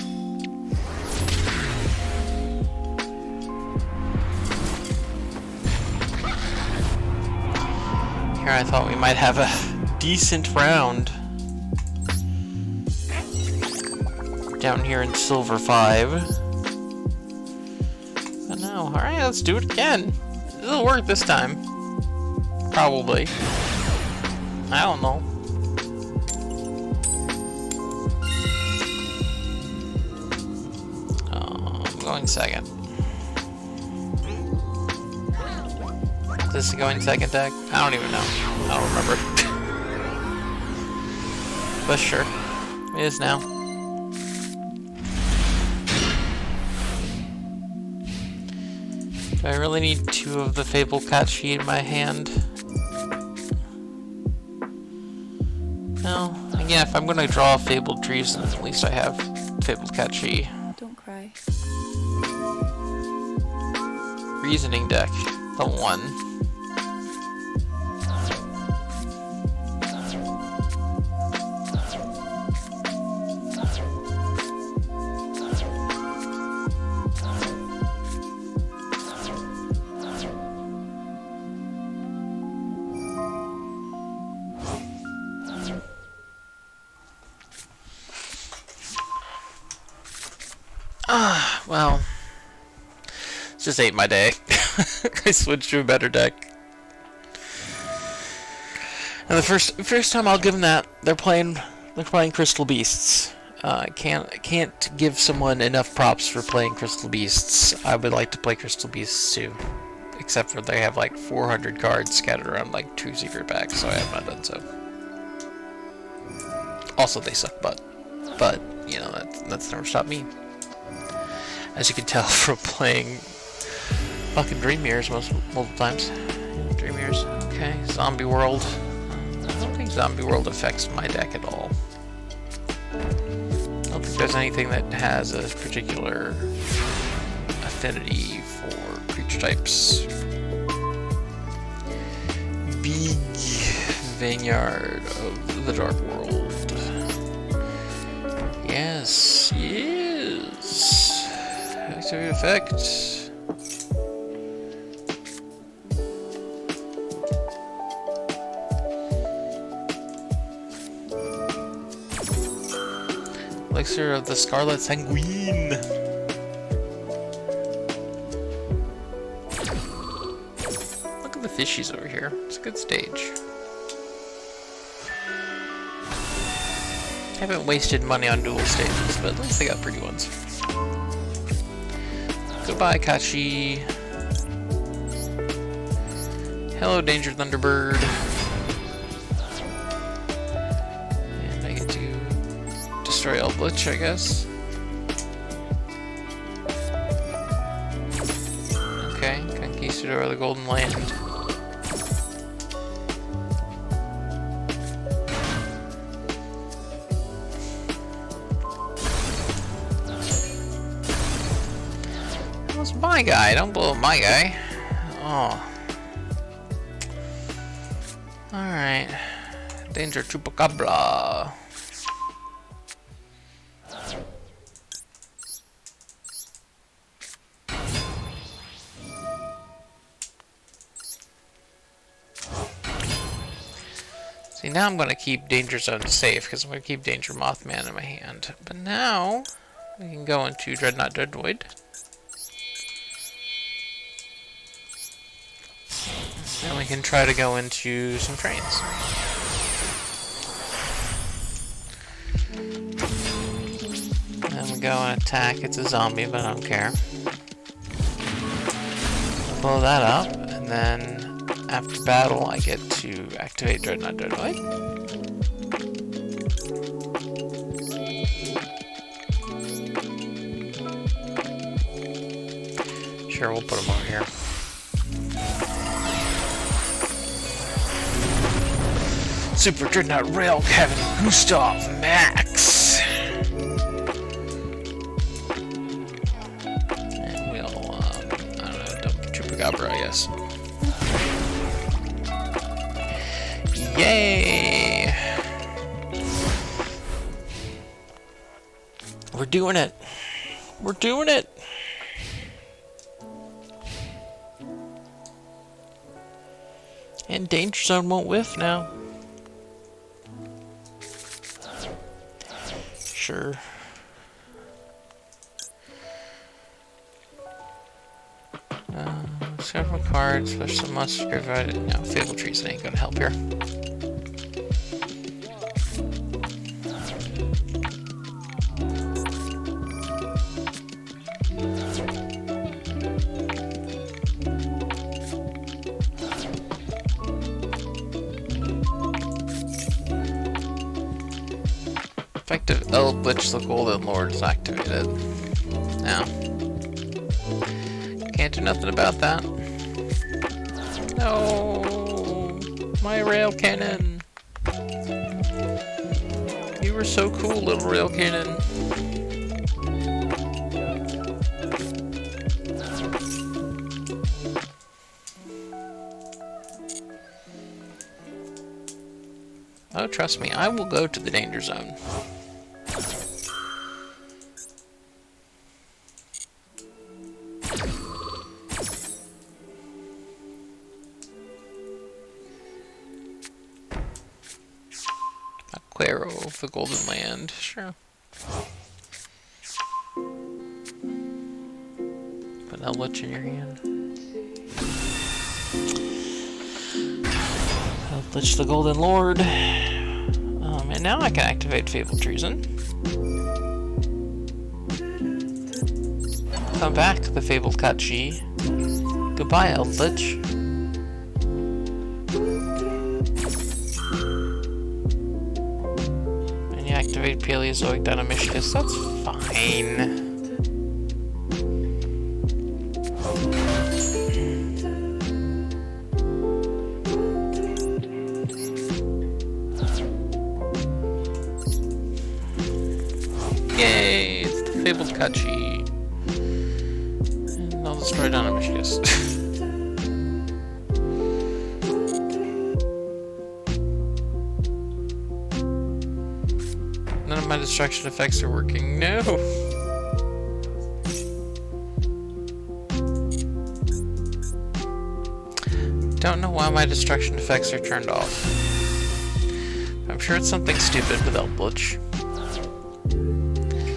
Here I thought we might have a decent round. Down here in Silver 5. But no, alright, let's do it again. It'll work this time. Probably. I don't know. I'm going second. Is this a going second deck? I don't even know. I don't remember. But sure. It is now. Do I really need 2 of the Fable Catchy in my hand? No. Again, if I'm gonna draw Fabled Trees, then at least I have Fabled Catchy. Don't cry. Reasoning deck. The 1. Well, Just ate my day. I switched to a better deck. And the first time I'll give them that, they're playing Crystal Beasts. Can't give someone enough props for playing Crystal Beasts. I would like to play Crystal Beasts too, except for they have like 400 cards scattered around like 2 secret packs, so I have not done so. Also, they suck butt, but you know that's never stopped me. As you can tell from playing fucking Dream Mirrors multiple times. Dream Mirrors, okay. Zombie World. I don't think Zombie World affects my deck at all. I don't think there's anything that has a particular affinity for creature types. Big Vineyard of the Dark World. Yes, yes. Activate effect. Elixir of the Scarlet Sanguine. Look at the fishies over here. It's a good stage. Haven't wasted money on duel stages, but at least they got pretty ones. Goodbye, Kachi. Hello, Danger Thunderbird. And I get to destroy Eldritch, I guess. Okay, Conquistador of the Golden Land. That's my guy, don't blow up my guy. Oh. Alright. Danger Chupacabra. See, now I'm going to keep Danger Zone safe, because I'm going to keep Danger Mothman in my hand. But now, we can go into Dreadnought Dreadvoid. And we can try to go into some trains. And we go and attack. It's a zombie, but I don't care. Blow that up, and then after battle, I get to activate Dreadnought Dreadvoid. Sure, we'll put him over here. Super Dreadnought Rail Kevin Gustav Max. And we'll, I don't know, dump Chupacabra, I guess. Yay! We're doing it. We're doing it. And Danger Zone won't whiff now. Sure. Several cards, push some mustard provided. No, Fable Trees ain't gonna help here. Effective Eldritch the Golden Lord is activated. Now, can't do nothing about that. No, my rail cannon. You were so cool, little rail cannon. Oh, trust me, I will go to the danger zone. Aquero of the Golden Land, sure. But Eldritch in your hand. Eldritch the Golden Lord. And now I can activate Fabled Treason. Come back, the Fabled Kachi. Goodbye, Eldritch. And you activate Paleozoic Dynamicius. That's fine. Yay! It's the Fabled Kachi. And I'll destroy Dynamicius. None of my destruction effects are working. No! Don't know why my destruction effects are turned off. I'm sure it's something stupid with Eldritch.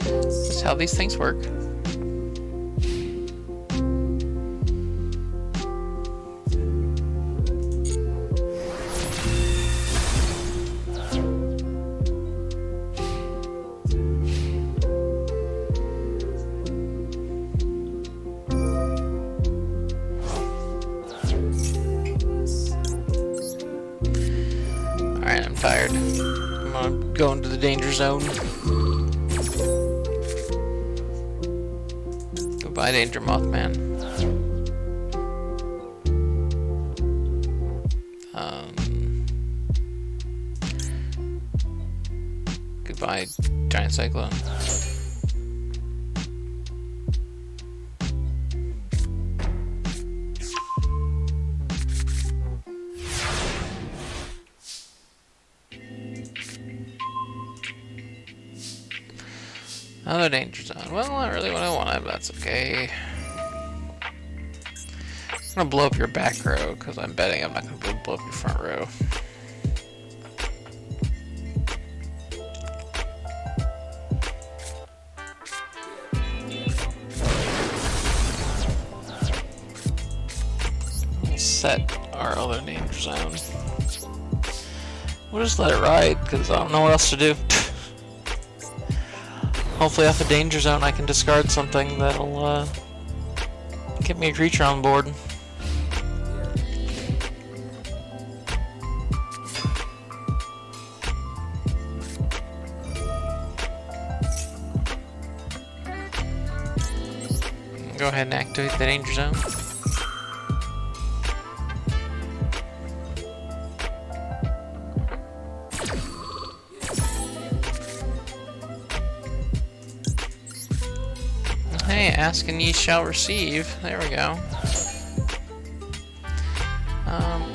That's how these things work. Alright, I'm tired. I'm gonna go into the danger zone. Goodbye, Danger Mothman. Goodbye, Giant Cyclone. Another danger zone. Well, not really what I wanted, but that's okay. I'm gonna blow up your back row, because I'm betting I'm not gonna be able to blow up your front row. We'll set our other danger zone. We'll just let it ride, because I don't know what else to do. Hopefully off the danger zone I can discard something that'll get me a creature on board. Go ahead and activate the danger zone. Hey, ask and ye shall receive. There we go.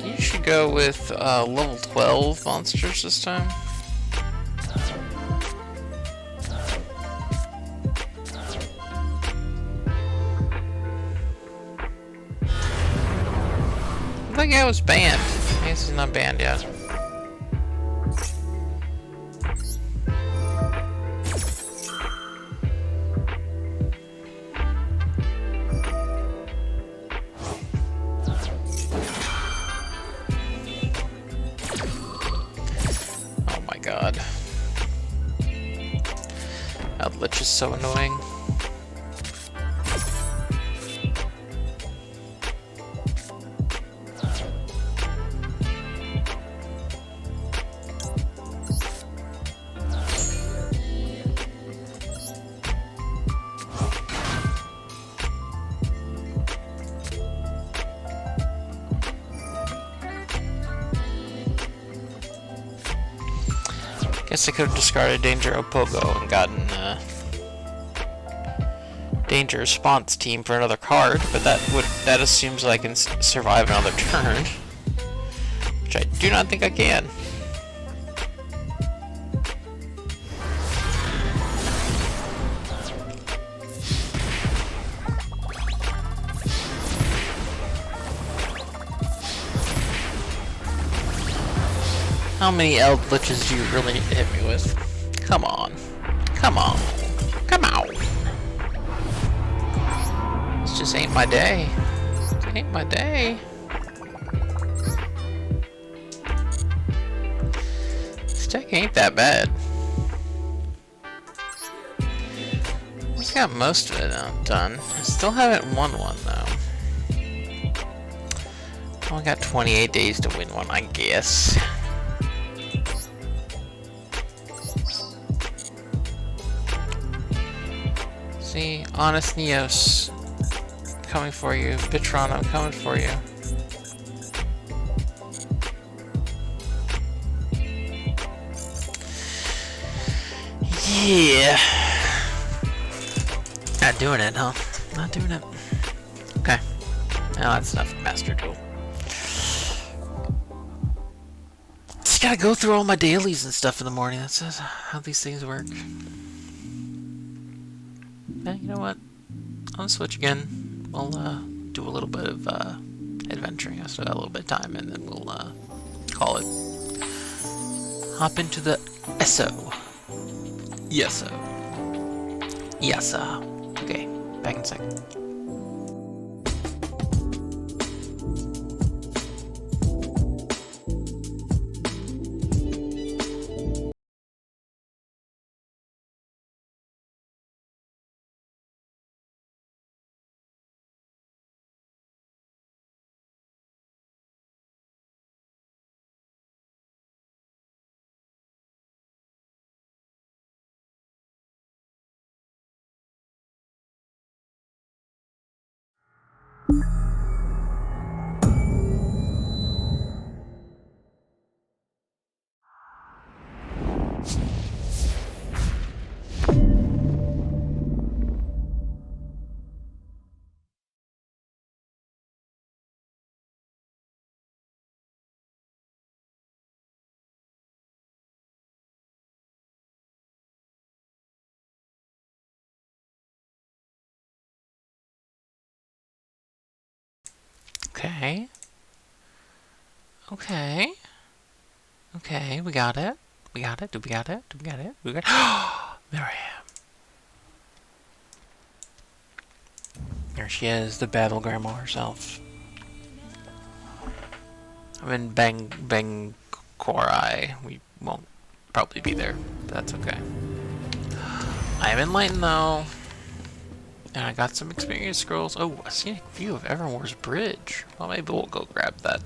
You should go with level 12 monsters this time. That guy was banned. I guess he's not banned yet. God. Eldritch is so annoying. Guess I could have discarded Danger Opogo and gotten Danger Response Team for another card, but that assumes that I can survive another turn, which I do not think I can. How many Eldritches do you really need to hit me with? Come on. Come on. Come on. This just ain't my day. It ain't my day. This deck ain't that bad. We got most of it done. I still haven't won one though. Only got 28 days to win one, I guess. See, Honest Neos coming for you. Bitron, I'm coming for you. Yeah. Not doing it, huh? Not doing it. Okay. Now that's enough Master Duel. Just gotta go through all my dailies and stuff in the morning. That's how these things work. Yeah, you know what? I'll switch again. We'll do a little bit of adventuring. I still got a little bit of time, and then we'll call it. Hop into the ESO. ESO. ESO. Okay, back in a second. Okay. Okay. Okay, we got it. We got it. Do we got it? Do we got it? We got it. There I am. There she is, the battle grandma herself. I'm in Bang Korai. We won't probably be there, but that's okay. I am enlightened though. And I got some experience scrolls. Oh, a scenic view of Evermore's Bridge. Well, maybe we'll go grab that,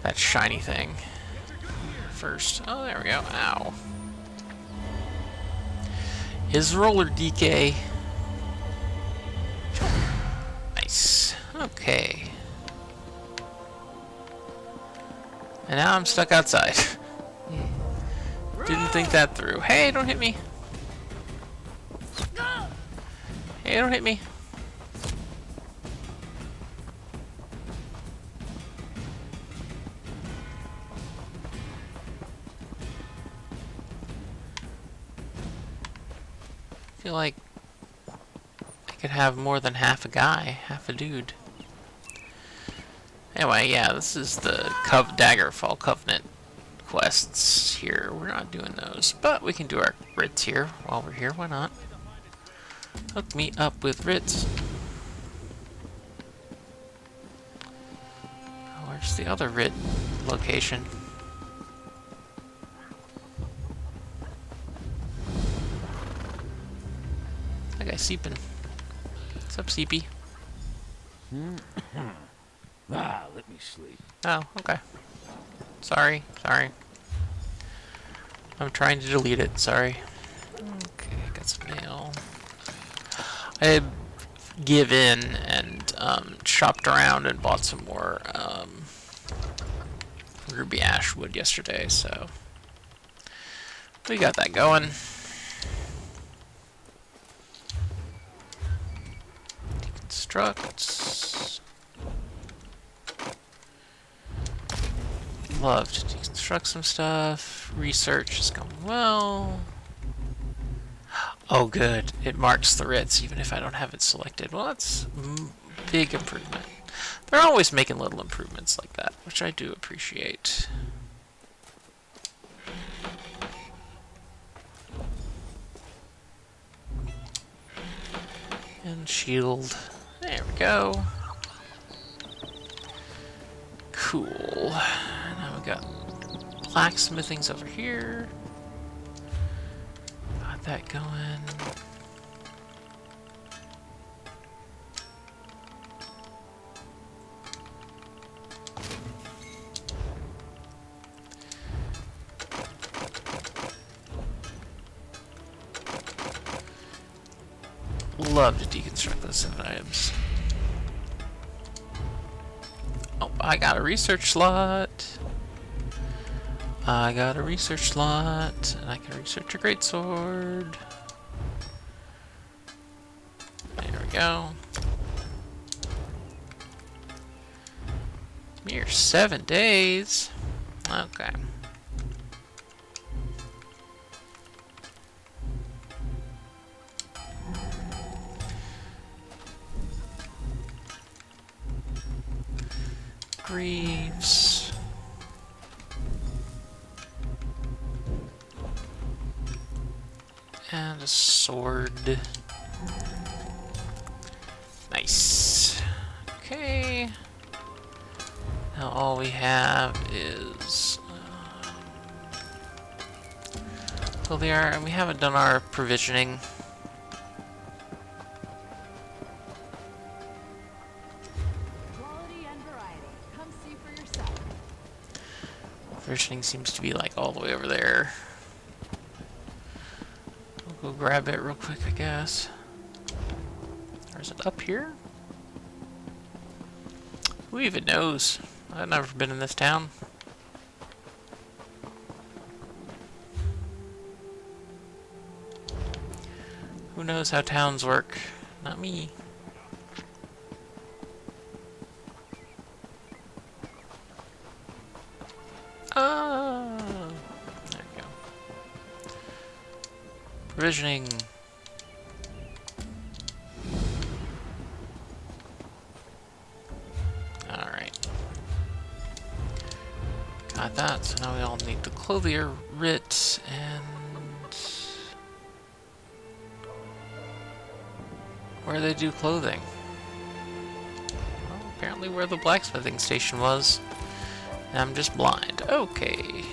that shiny thing first. Oh, there we go. Ow. His roller DK. Nice. Okay. And now I'm stuck outside. Didn't think that through. Hey, don't hit me. Hey, don't hit me. I feel like I could have more than half a guy, half a dude. Anyway, yeah, this is the Daggerfall Covenant quests here. We're not doing those, but we can do our writs here while we're here. Why not? Hook me up with writs. Oh, where's the other writ location? That guy's seeping. What's up, Seepy? Let me sleep. Oh, okay. Sorry. I'm trying to delete it, sorry. Okay, got some mail. I had given and shopped around and bought some more ruby ash wood yesterday, so we got that going. Deconstruct. Love to deconstruct some stuff. Research is going well. Oh good, it marks the writs even if I don't have it selected. Well, that's big improvement. They're always making little improvements like that, which I do appreciate. And shield. There we go. Cool. Now we got blacksmithings over here. Got that going. Love to deconstruct those 7 items. Oh, I got a research slot. I got a research slot, and I can research a greatsword. There we go. Mere 7 days. Okay. Greaves. And a sword. Nice. Okay. Now all we have is well, we haven't done our provisioning. Quality and variety. Come see for yourself. Provisioning seems to be like all the way over there. We'll go grab it real quick, I guess. Or is it up here? Who even knows? I've never been in this town. Who knows how towns work? Not me. Ah, there we go. Provisioning. Alright. Got that, so now we all need the clothier writ and where they do clothing. Well, apparently where the blacksmithing station was. And I'm just blind. Okay.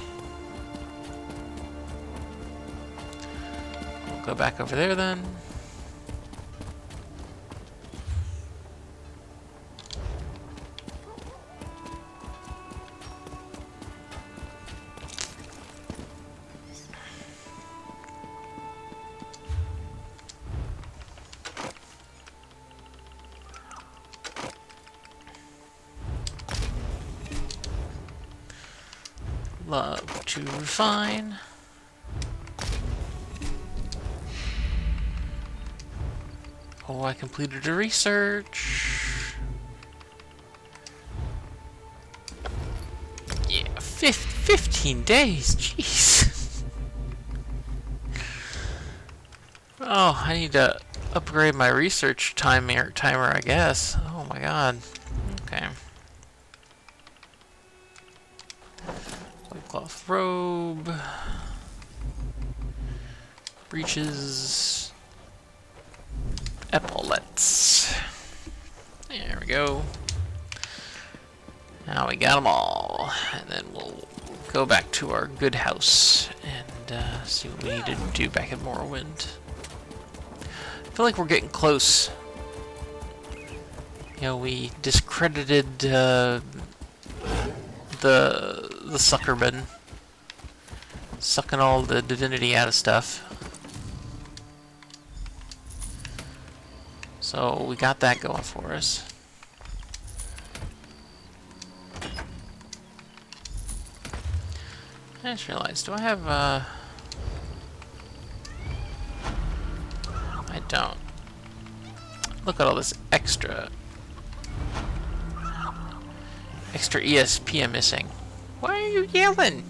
We'll go back over there then. Love to refine. Oh, I completed a research. Yeah, 15 days, jeez. Oh, I need to upgrade my research timer, I guess. Oh my god. Okay. Cloth robe, breeches, epaulettes. There we go. Now we got them all, and then we'll go back to our good house and see what we need to do back in Morrowind. I feel like we're getting close. You know, we discredited the suckerman, sucking all the divinity out of stuff. So we got that going for us. I just realized, do I have I don't. Look at all this extra ESP I'm missing. Why are you yelling?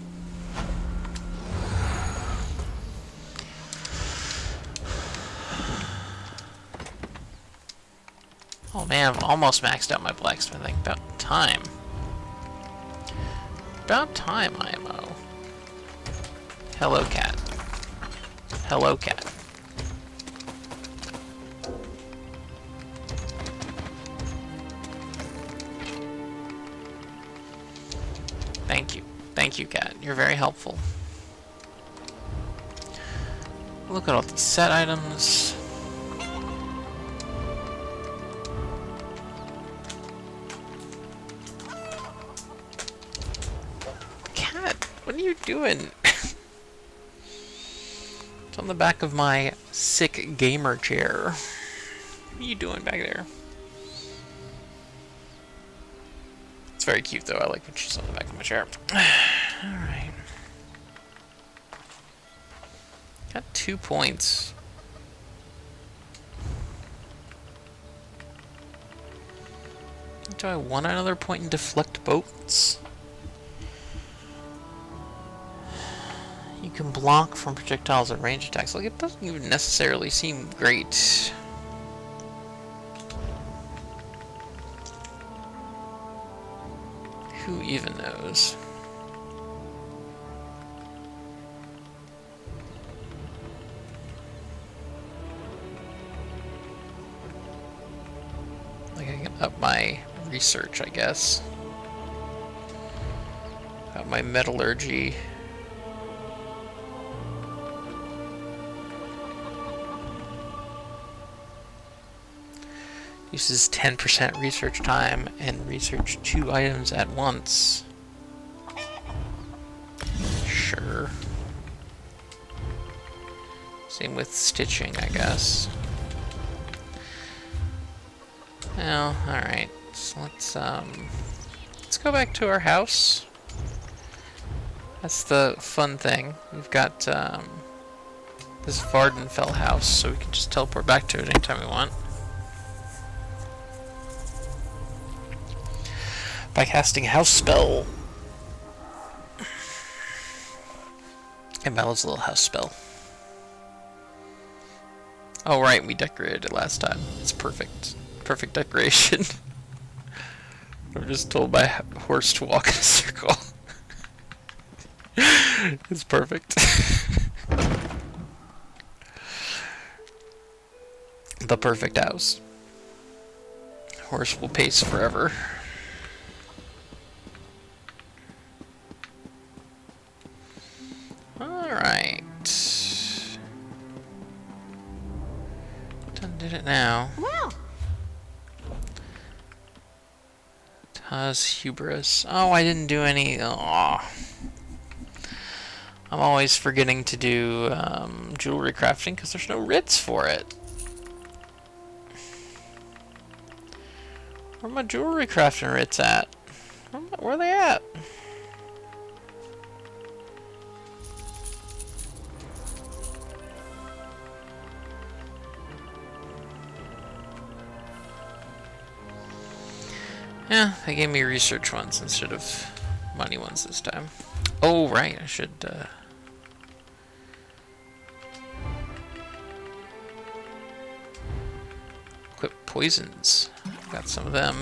Oh man, I've almost maxed out my blacksmithing. About time. About time, IMO. Hello, cat. Hello, cat. Thank you, cat. You're very helpful. Look at all these set items. Cat, what are you doing? It's on the back of my sick gamer chair. What are you doing back there? It's very cute, though. I like when she's on the back of my chair. Alright. Got 2 points. Do I want another point in deflect boats? You can block from projectiles and range attacks. Like, it doesn't even necessarily seem great. Who even knows? Like, I can up my research, I guess. Up my metallurgy. Uses 10% research time and research 2 items at once. Sure. Same with stitching, I guess. Well, alright. So let's go back to our house. That's the fun thing. We've got this Vardenfell house, so we can just teleport back to it anytime we want. By casting house spell. And Bella's little house spell. Oh right, we decorated it last time. It's perfect. Perfect decoration. I'm just told my horse to walk in a circle. It's perfect. The perfect house. Horse will pace forever. Alright. Done did it now. Well, Taz hubris. Oh, I didn't do any. Aw. I'm always forgetting to do jewelry crafting because there's no writs for it. Where are my jewelry crafting writs at? Where are they at? Yeah, they gave me research ones instead of money ones this time. Oh, right, I should, equip poisons. Got some of them.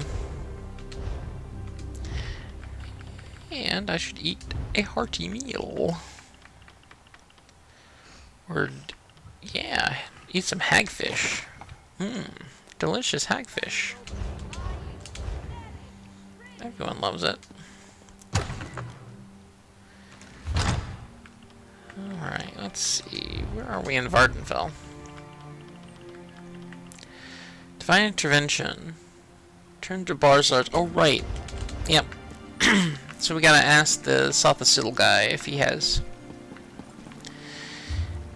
And I should eat a hearty meal. Or, yeah, eat some hagfish. Delicious hagfish. Everyone loves it. Alright, let's see. Where are we in Vardenfell? Divine Intervention. Turn to Barzard. Oh, right. Yep. So we gotta ask the Sothocidal guy if he has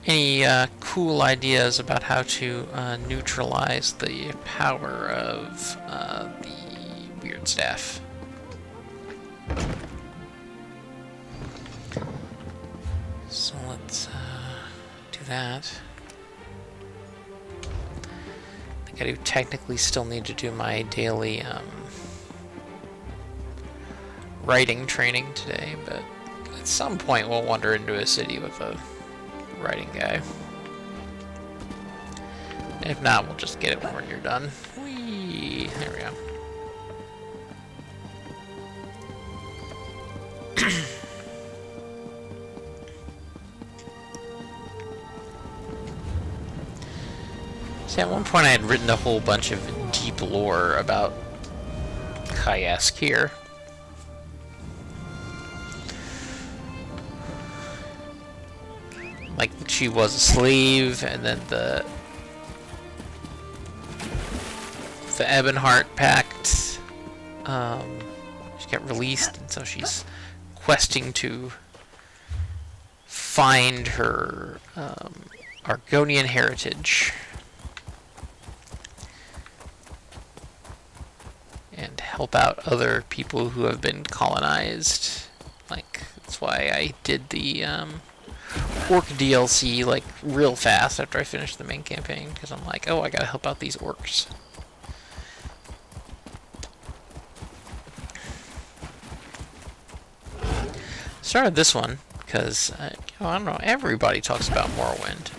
any cool ideas about how to neutralize the power of the Weird Staff. So let's do that. I think I do technically still need to do my daily writing training today, but at some point we'll wander into a city with a writing guy. If not, we'll just get it when you're done. Whee! There we go. See, at one point I had written a whole bunch of deep lore about Kayask here. like she was a slave, and then the Ebonheart Pact. She got released, and so she's questing to find her Argonian heritage and help out other people who have been colonized. Like, that's why I did the orc DLC like real fast after I finished the main campaign, because I'm like, oh, I gotta help out these orcs. Started this one because I don't know, everybody talks about Morrowind,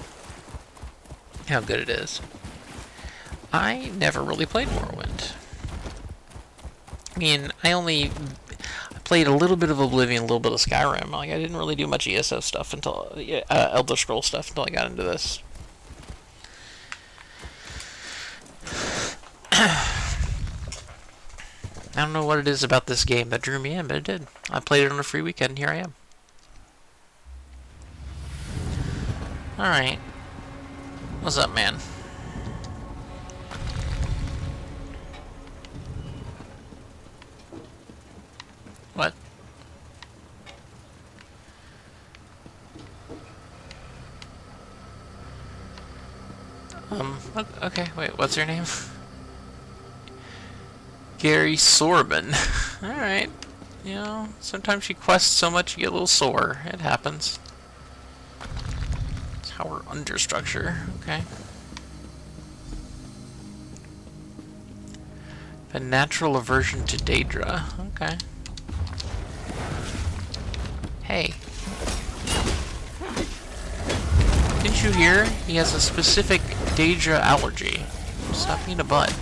how good it is. I never really played Morrowind. I mean, I played a little bit of Oblivion, a little bit of Skyrim. Like, I didn't really do much ESO stuff until Elder Scrolls stuff until I got into this. I don't know what it is about this game that drew me in, but it did. I played it on a free weekend, and here I am. Alright. What's up, man? What? What? Okay, wait, what's your name? Gary Sorman. Alright. You know, sometimes you quest so much you get a little sore. It happens. Tower understructure. Okay. A natural aversion to Daedra. Okay. Hey. Didn't you hear? He has a specific Daedra allergy. Stop being a butt.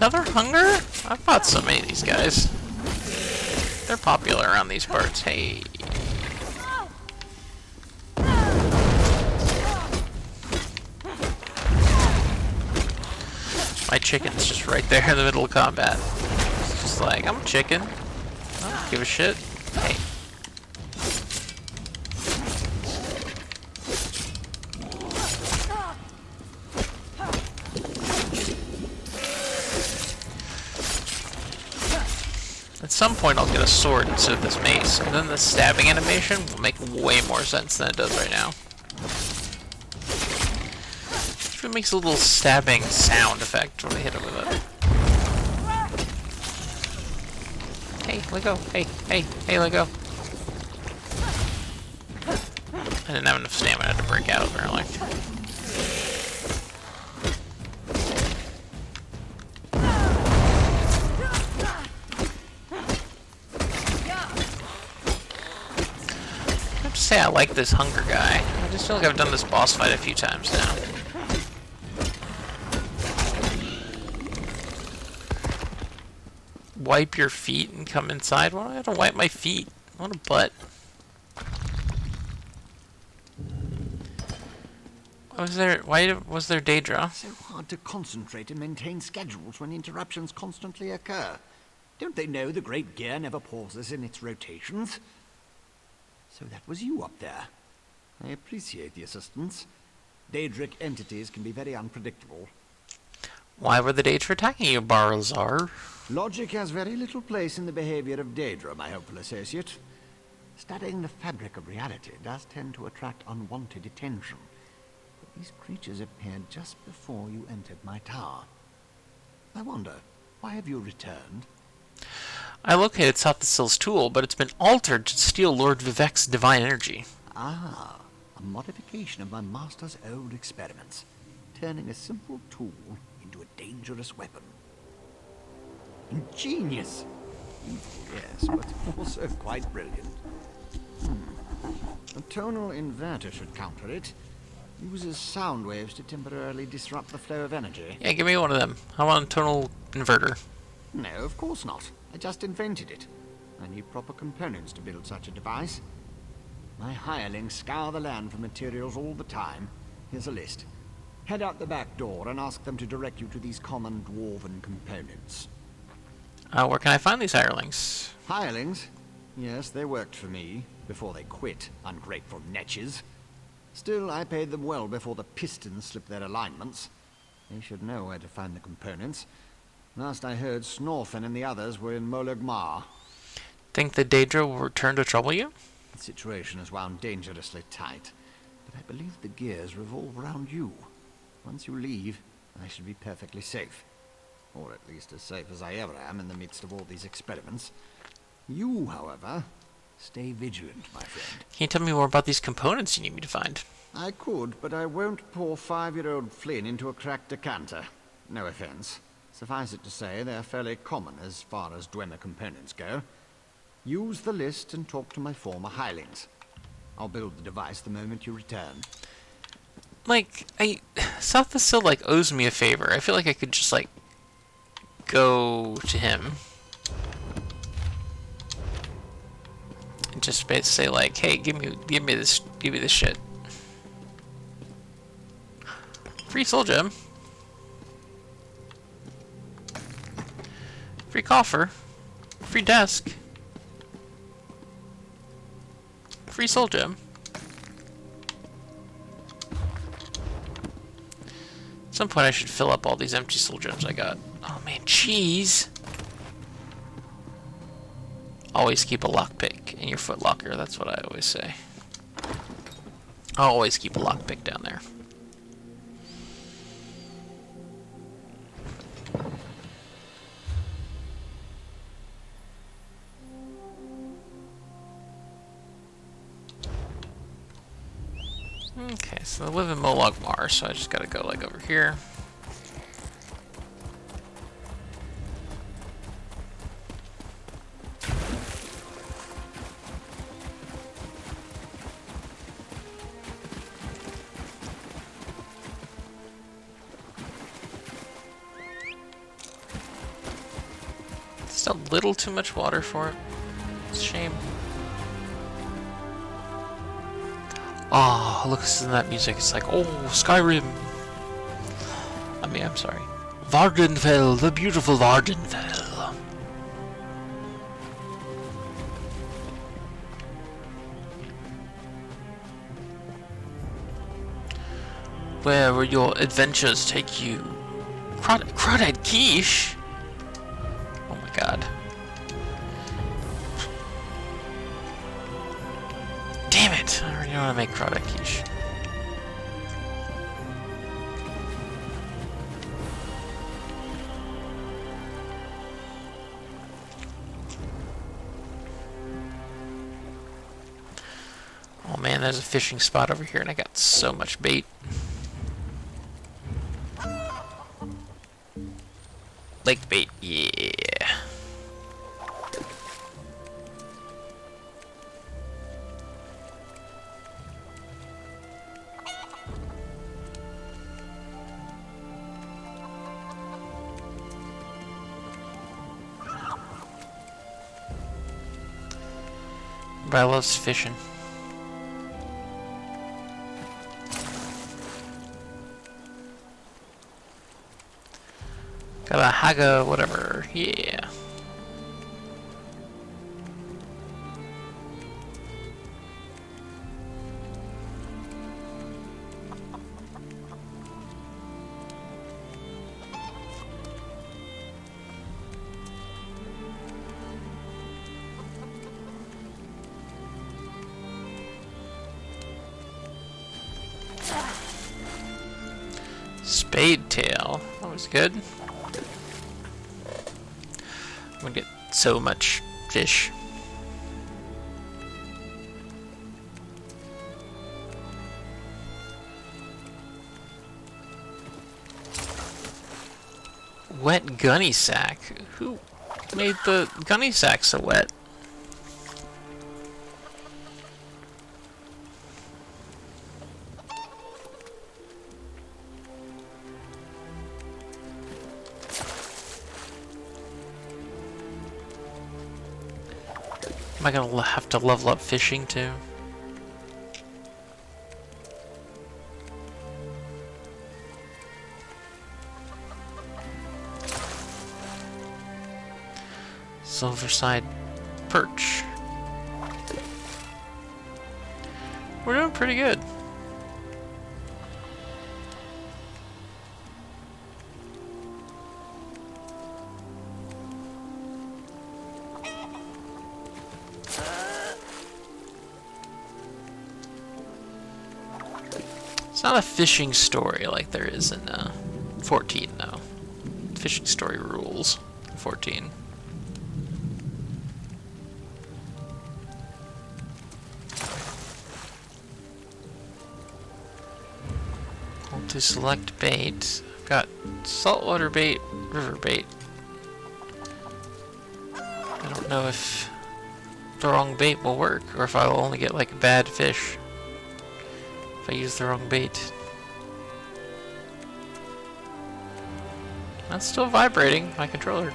Another hunger? I've fought so many of these guys. They're popular around these parts. Hey. My chicken's just right there in the middle of combat. It's just like, I'm a chicken. I don't give a shit. Hey. At some point I'll get a sword instead of this mace, and then the stabbing animation will make way more sense than it does right now. It makes a little stabbing sound effect when I hit it with it. Hey, let go. Hey, let go. I didn't have enough stamina to break out, apparently. Say I like this hunger guy. I just feel like I've done this boss fight a few times now. Wipe your feet and come inside? Why do I have to wipe my feet? What a butt. Why was there Daedra? So hard to concentrate and maintain schedules when interruptions constantly occur. Don't they know the Great Gear never pauses in its rotations? So that was you up there. I appreciate the assistance. Daedric entities can be very unpredictable. Why were the Daedra attacking you, Barazar? Logic has very little place in the behavior of Daedra, my hopeful associate. Studying the fabric of reality does tend to attract unwanted attention. But these creatures appeared just before you entered my tower. I wonder, why have you returned? I located Sathassil's tool, but it's been altered to steal Lord Vivek's divine energy. Ah, a modification of my master's old experiments, turning a simple tool into a dangerous weapon. Ingenious! Yes, but also quite brilliant. A tonal inverter should counter it. Uses sound waves to temporarily disrupt the flow of energy. Yeah, give me one of them. I want a tonal inverter. No, of course not. I just invented it. I need proper components to build such a device. My hirelings scour the land for materials all the time. Here's a list. Head out the back door and ask them to direct you to these common dwarven components. Where can I find these hirelings? Hirelings? Yes, they worked for me, before they quit, ungrateful netches. Still, I paid them well before the pistons slipped their alignments. They should know where to find the components. Last I heard, Snorfen and the others were in Molagmar. Think the Daedra will return to trouble you? The situation is wound dangerously tight, but I believe the gears revolve around you. Once you leave, I should be perfectly safe. Or at least as safe as I ever am in the midst of all these experiments. You, however, stay vigilant, my friend. Can you tell me more about these components you need me to find? I could, but I won't pour 5-year-old Flynn into a cracked decanter. No offense. Suffice it to say, they're fairly common as far as Dwemer components go. Use the list and talk to my former hirelings. I'll build the device the moment you return. Like, South still, like, owes me a favor. I feel like I could just, like, go to him. And just say, like, hey, give me this shit. Free soul gem. Free coffer. Free desk. Free soul gem. At some point I should fill up all these empty soul gems I got. Oh man, cheese! Always keep a lockpick in your foot locker, that's what I always say. I'll always keep a lockpick down there. Okay, so I live in Molagmar, so I just gotta go like over here. Just a little too much water for it. It's a shame. Oh, listen to that music. It's like, oh, Skyrim. I mean, I'm sorry. Vardenfell, the beautiful Vardenfell. Where will your adventures take you? Crawdad quiche? Oh my god. Damn it! I already know how to make crawdad quiche. Oh man, there's a fishing spot over here and I got so much bait. Lake bait, yeah. But I loves fishing. Got a haga, whatever. Yeah. Spade tail. That was good. I'm gonna get so much fish. Wet gunny sack? Who made the gunny sack so wet? I gonna have to level up fishing too? Silverside perch. We're doing pretty good. It's not a fishing story like there is in 14, though. Fishing story rules. 14. To select bait. I've got saltwater bait, river bait. I don't know if the wrong bait will work, or if I'll only get like bad fish if I use the wrong bait. That's still vibrating, my controller.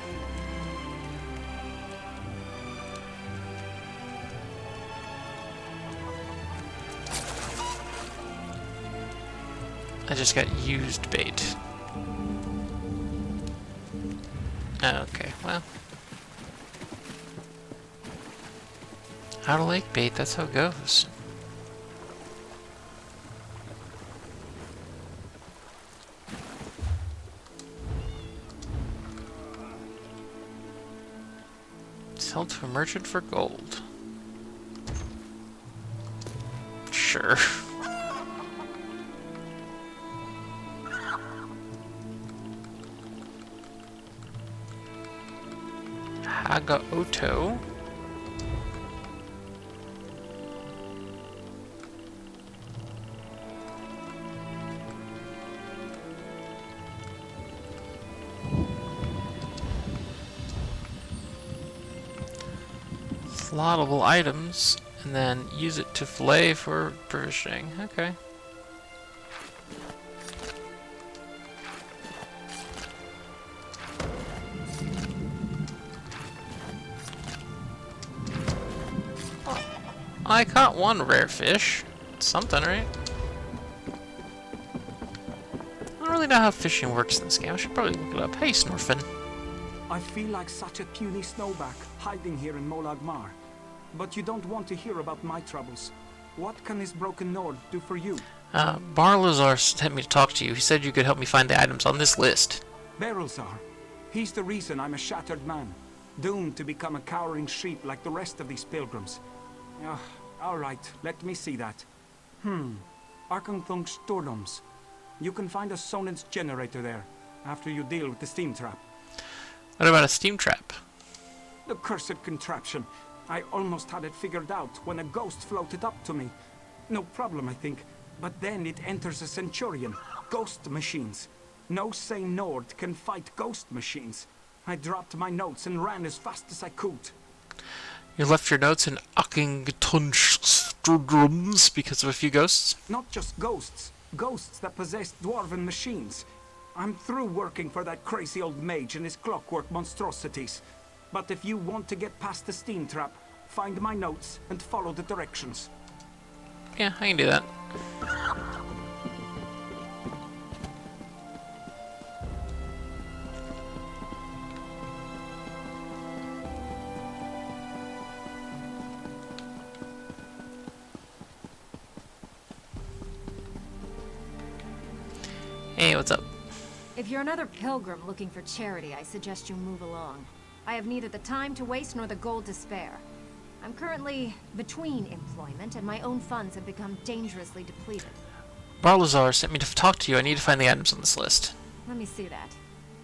I just got used bait. Okay, well. Out of lake bait, that's how it goes. Sell to a merchant for gold. Sure. Yugioh. Slottable items, and then use it to fillet for provisioning. Okay. I caught one rare fish. It's something, right? I don't really know how fishing works in this game. I should probably look it up. Hey, Snorfin. I feel like such a puny snowback hiding here in Molag Mar. But you don't want to hear about my troubles. What can this broken Nord do for you? Barlazar sent me to talk to you. He said you could help me find the items on this list. Berylzar. He's the reason I'm a shattered man, doomed to become a cowering sheep like the rest of these pilgrims. Alright, let me see that. Arkanthung Stordoms. You can find a Sonance generator there, after you deal with the steam trap. What about a steam trap? The cursed contraption. I almost had it figured out when a ghost floated up to me. No problem, I think. But then it enters a Centurion. Ghost machines. No sane Nord can fight ghost machines. I dropped my notes and ran as fast as I could. You left your notes in Akkingtonstrudrums because of a few ghosts? Not just ghosts. Ghosts that possess dwarven machines. I'm through working for that crazy old mage and his clockwork monstrosities. But if you want to get past the steam trap, find my notes and follow the directions. Yeah, I can do that. Hey, what's up? If you're another pilgrim looking for charity, I suggest you move along. I have neither the time to waste nor the gold to spare. I'm currently between employment, and my own funds have become dangerously depleted. Barlazar sent me to talk to you. I need to find the items on this list. Let me see that.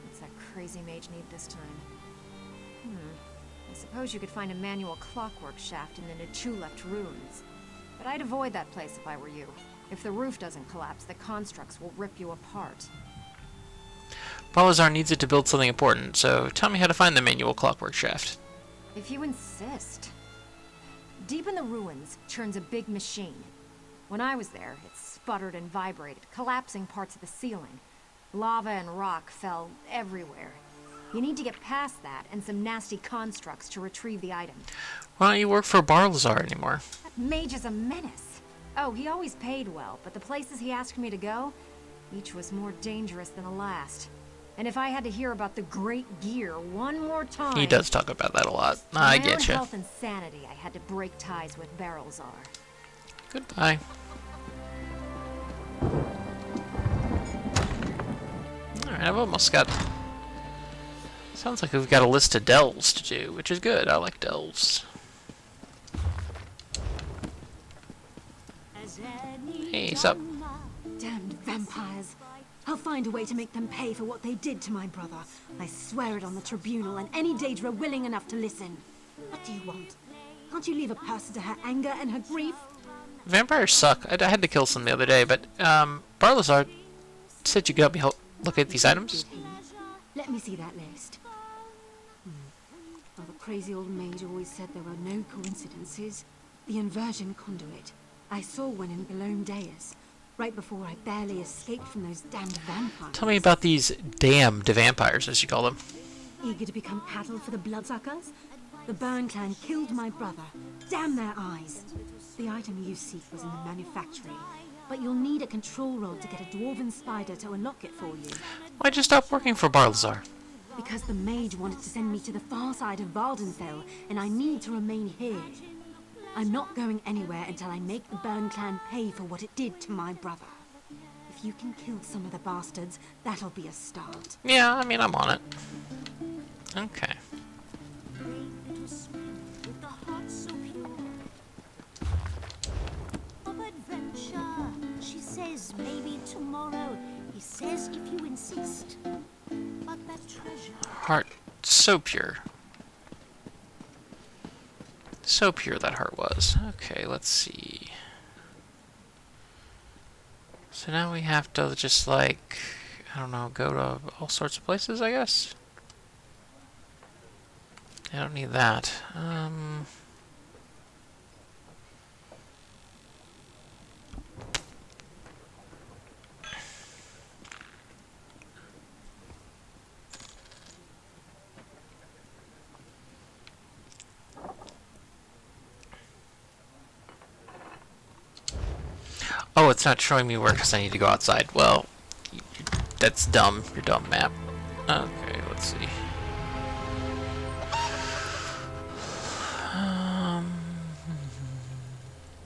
What's that crazy mage need this time? I suppose you could find a manual clockwork shaft in the Nichuleft ruins. But I'd avoid that place if I were you. If the roof doesn't collapse, the constructs will rip you apart. Barlazar needs it to build something important, so tell me how to find the manual clockwork shaft. If you insist. Deep in the ruins churns a big machine. When I was there, it sputtered and vibrated, collapsing parts of the ceiling. Lava and rock fell everywhere. You need to get past that and some nasty constructs to retrieve the item. Why don't you work for Barlazar anymore? That mage is a menace. Oh, he always paid well, but the places he asked me to go, each was more dangerous than the last. And if I had to hear about the great gear one more time... He does talk about that a lot. I get you. For my own health and sanity, I had to break ties with Barrelzar. Goodbye. Alright, I've almost got... Sounds like we've got a list of delves to do, which is good. I like delves. Hey, sup? Damned vampires. I'll find a way to make them pay for what they did to my brother. I swear it on the tribunal and any Daedra willing enough to listen. What do you want? Can't you leave a person to her anger and her grief? Vampires suck. I had to kill some the other day, but Barlazar said you could help me look at these items. Let me see that list. Well, the crazy old mage always said there were no coincidences. The inversion conduit. I saw one in Galone Deus, right before I barely escaped from those damned vampires. Tell me about these damned vampires, as you call them. Eager to become cattle for the bloodsuckers? The Burn clan killed my brother. Damn their eyes. The item you seek was in the manufactory, but you'll need a control rod to get a dwarven spider to unlock it for you. Why'd you stop working for Barlazar? Because the mage wanted to send me to the far side of Vardenfell, and I need to remain here. I'm not going anywhere until I make the Burn clan pay for what it did to my brother. If you can kill some of the bastards, that'll be a start. Yeah, I mean, I'm on it. Okay. She says maybe tomorrow. He says if you insist. But that treasure... Heart. So pure. So pure that heart was. Okay, let's see. So now we have to just, like, I don't know, go to all sorts of places, I guess? I don't need that. Oh, it's not showing me where because I need to go outside. Well, that's dumb. Your dumb map. Okay, let's see.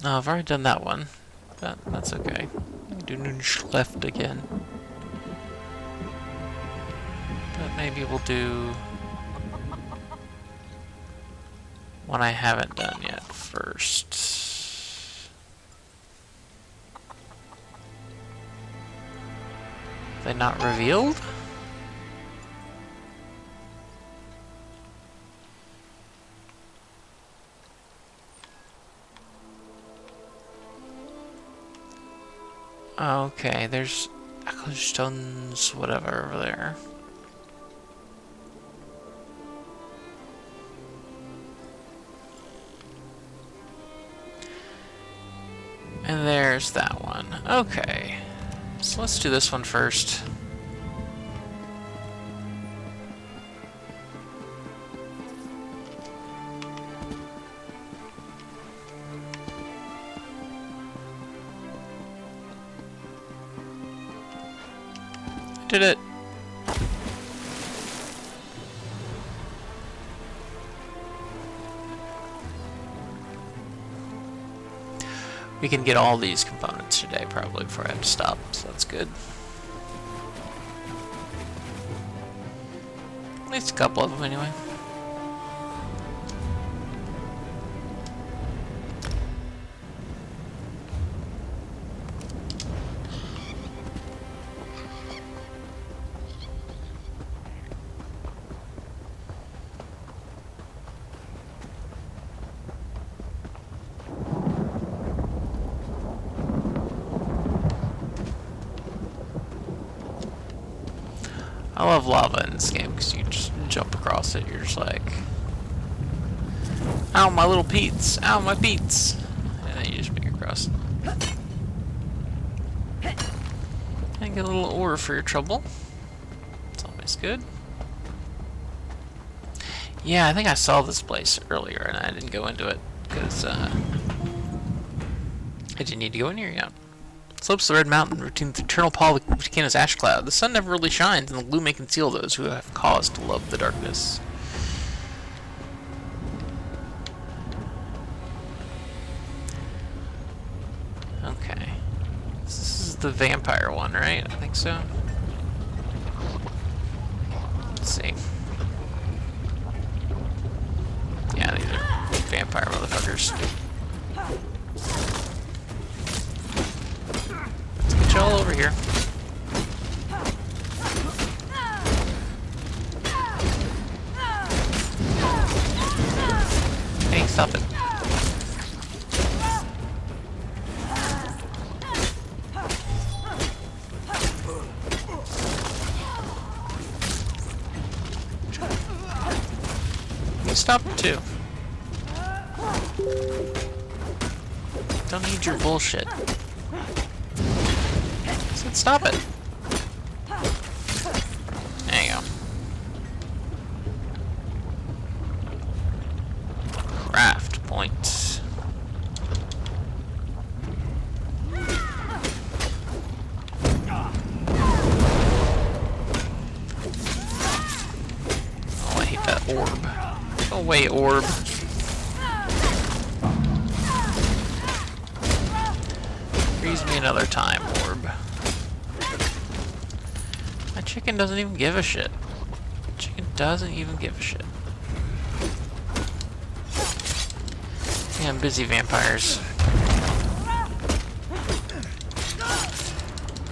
No, I've already done that one. That's okay. Do left again. But maybe we'll do one I haven't done yet first. They not revealed? Okay, there's echo stones, whatever, over there. And there's that one. Okay. So let's do this one first. Did it. We can get all these components today, probably, before I have to stop, so that's good. At least a couple of them, anyway. I love lava in this game because you just jump across it. You're just like, ow, my little peats! Ow, my peats! And then you just make it across. And get a little ore for your trouble. It's always good. Yeah, I think I saw this place earlier and I didn't go into it because I didn't need to go in here yet. Slopes of the Red Mountain, routine the eternal pall of the volcano's ash cloud. The sun never really shines, and the gloom may conceal those who have cause to love the darkness. Okay. This is the vampire one, right? I think so. Let's see. Yeah, these are vampire motherfuckers. Let's get y'all over here. Hey, stop it. You stop it too. Don't need your bullshit. I said stop it. There you go. Craft point. Oh, I hate that orb. Go away, orb. Freeze me another time, orb. My chicken doesn't even give a shit. Chicken doesn't even give a shit. Yeah, I'm busy, vampires.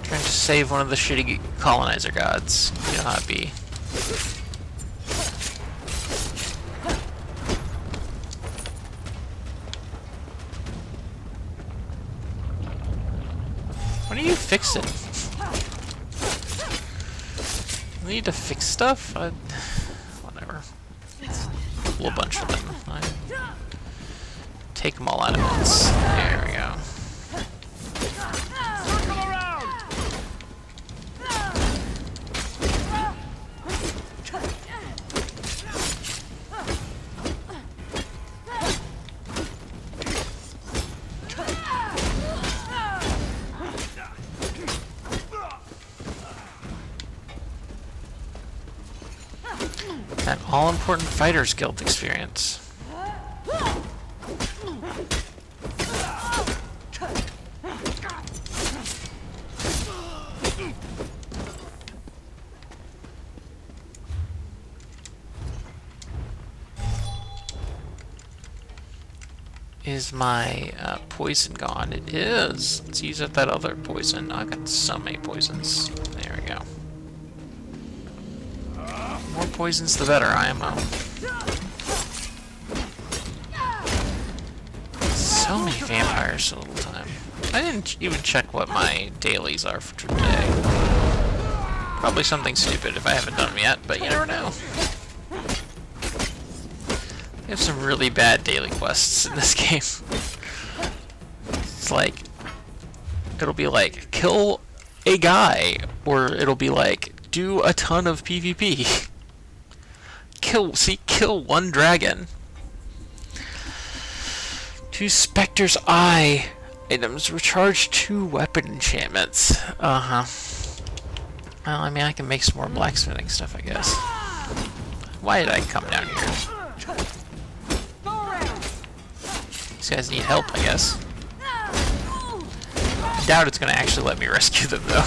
Trying to save one of the shitty colonizer gods. You know how it be. What are you fixing? I need to fix stuff? Whatever. Pull a bunch of them. Take them all out at once. There we go. That all-important Fighters Guild experience. Is my poison gone? It is. Let's use up that other poison. I got so many poisons. There we go. More poisons, the better, IMO. So many vampires, so little time. I didn't even check what my dailies are for today. Probably something stupid if I haven't done them yet, but you never know. We have some really bad daily quests in this game. It's like, it'll be like, kill a guy, or it'll be like, do a ton of PvP. Kill one dragon. 2 Spectre's Eye items. Recharge 2 weapon enchantments. Uh-huh. Well, I mean, I can make some more blacksmithing stuff, I guess. Why did I come down here? These guys need help, I guess. I doubt it's gonna actually let me rescue them, though.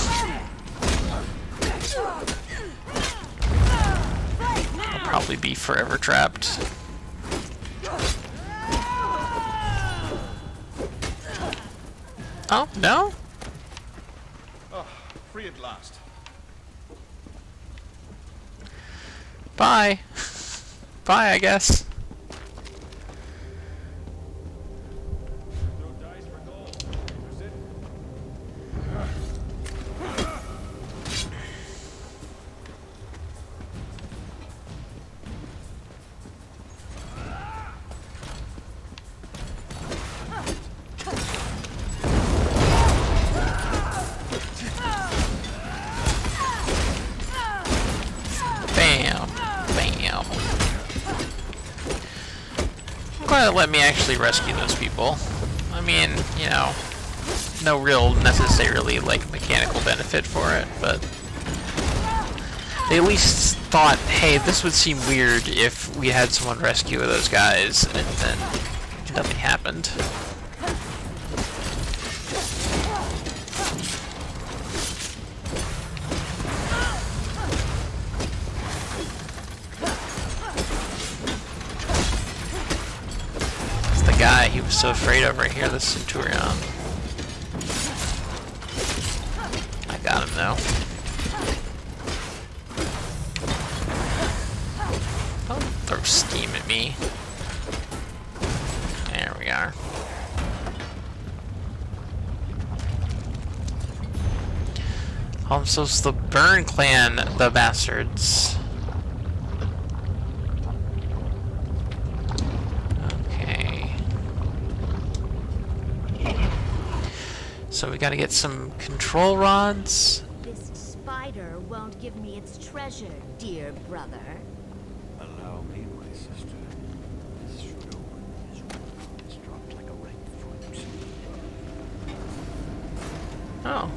Probably be forever trapped. Oh, no? Oh, free at last. Bye. Bye, I guess. No dice for gold. Is it? Bam. Bam. glad it let me actually rescue those people. I mean, you know, no real necessarily like mechanical benefit for it, but they at least thought, hey, this would seem weird if we had someone rescue those guys and then nothing happened. It's the guy he was so afraid of right here, the Centurion. I got him though. Don't throw steam at me. There we are. So it's the Burn Clan, the bastards. Okay. So we gotta get some control rods. This spider won't give me its treasure, dear brother. Allow me, my sister. This should open his room. It's dropped like a ripe fruit. Oh,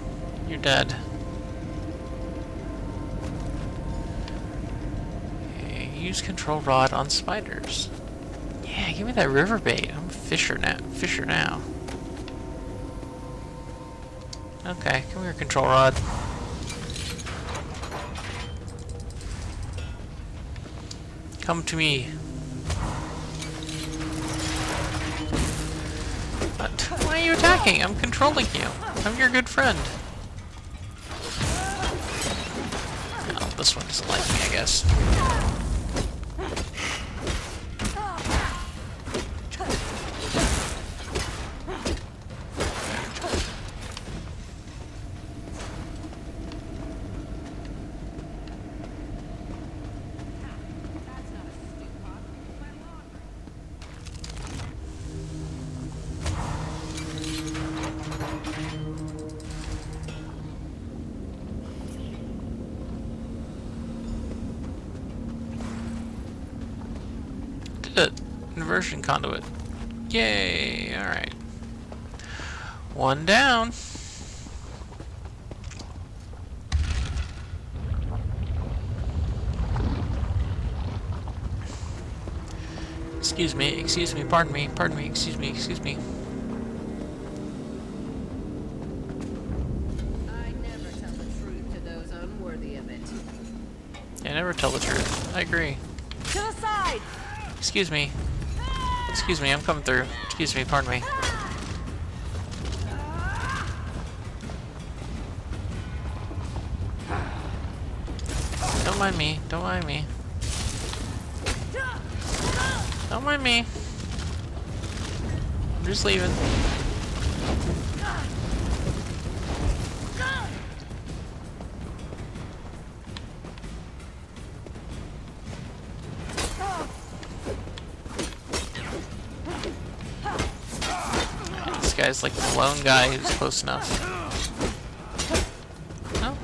you're dead. Okay, use control rod on spiders. Yeah, give me that river bait. I'm a fisher now. Okay, come here, control rod. Come to me. What? Why are you attacking? I'm controlling you. I'm your good friend. Oh, this one doesn't like me, I guess. Inversion conduit. Yay! Alright. One down. Excuse me, pardon me, excuse me. I never tell the truth to those unworthy of it. Yeah, never tell the truth. I agree. To the side! Excuse me, I'm coming through. Excuse me, pardon me. Don't mind me. Don't mind me. I'm just leaving. This guy's like the lone guy who's close enough.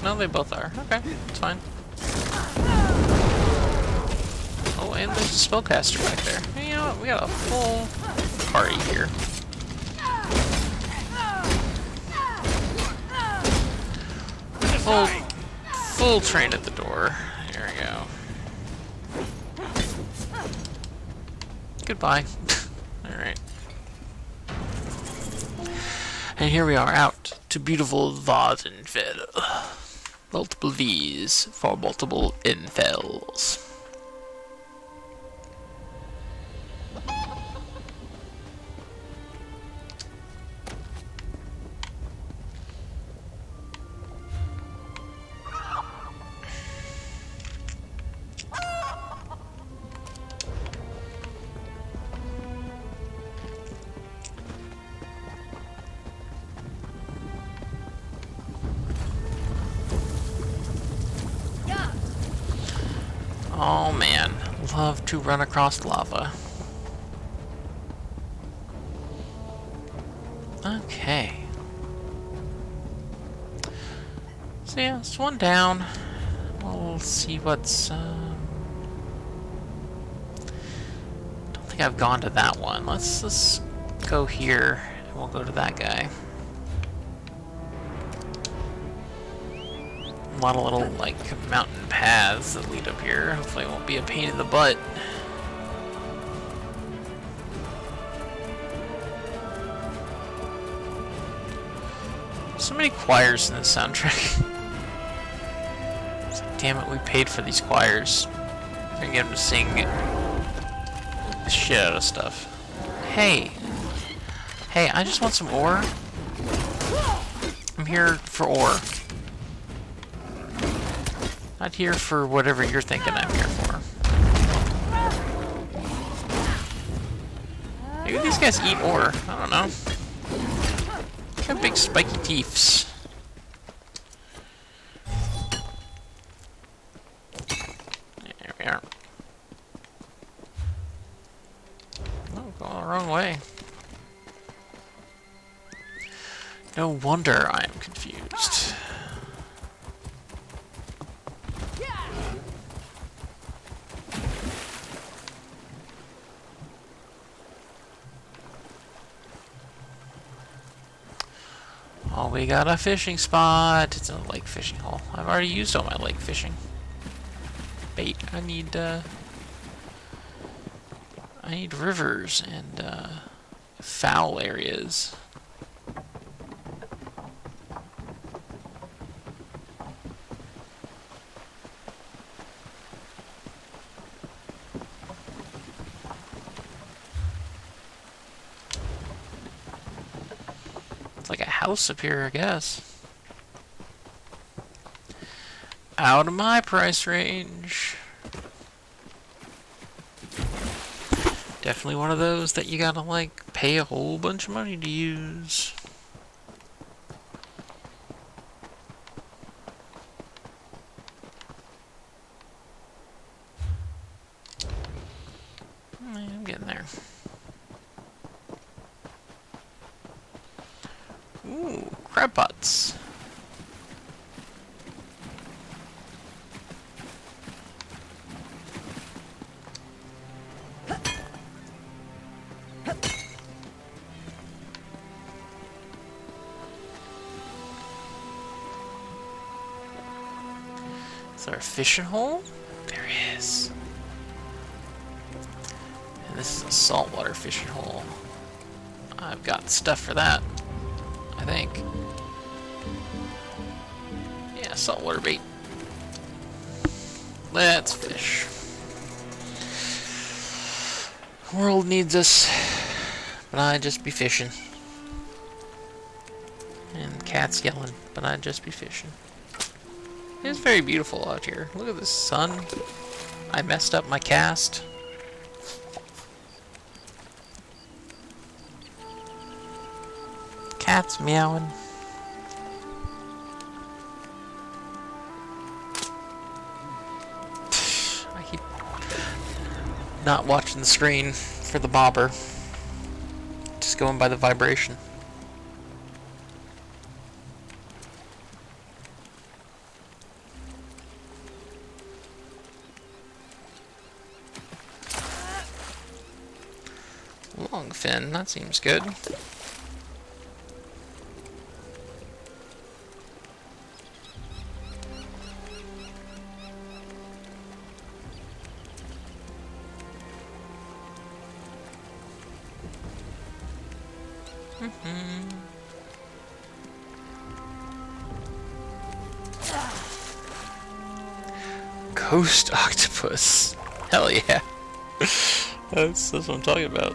No, they both are. Okay, it's fine. Oh, and there's a spellcaster back there. Hey, you know what? We got a full party here. Full train at the door. There we go. Goodbye. Alright. And here we are out to beautiful Vardenfell. Multiple V's for multiple infels. Oh man, love to run across lava. Okay. So yeah, it's one down. We'll see what's don't think I've gone to that one. Let's go here, and we'll go to that guy. A lot of little, like, mountain paths that lead up here. Hopefully it won't be a pain in the butt. So many choirs in this soundtrack. It's like, damn it, we paid for these choirs. We're gonna get them to sing the shit out of stuff. Hey! Hey, I just want some ore. I'm here for ore. Not here for whatever you're thinking I'm here for. Maybe these guys eat ore. I don't know. They have big spiky teeths. There we are. Oh, going the wrong way. No wonder I am confused. Oh, we got a fishing spot. It's a lake fishing hole. I've already used all my lake fishing bait. I need rivers and foul areas. It's like a house up here, I guess. Out of my price range. Definitely one of those that you gotta, like, pay a whole bunch of money to use. I'm getting there. Ooh, crab pots. Is there a fishing hole? There is. And this is a saltwater fishing hole. I've got stuff for that, I think. Yeah, saltwater bait. Let's fish. The world needs us, but I'd just be fishing. And cats yelling, but I'd just be fishing. It's very beautiful out here. Look at the sun. I messed up my cast. Cats meowing. I keep not watching the screen for the bobber. Just going by the vibration. Longfin, that seems good. Ghost octopus. Hell yeah. That's what I'm talking about.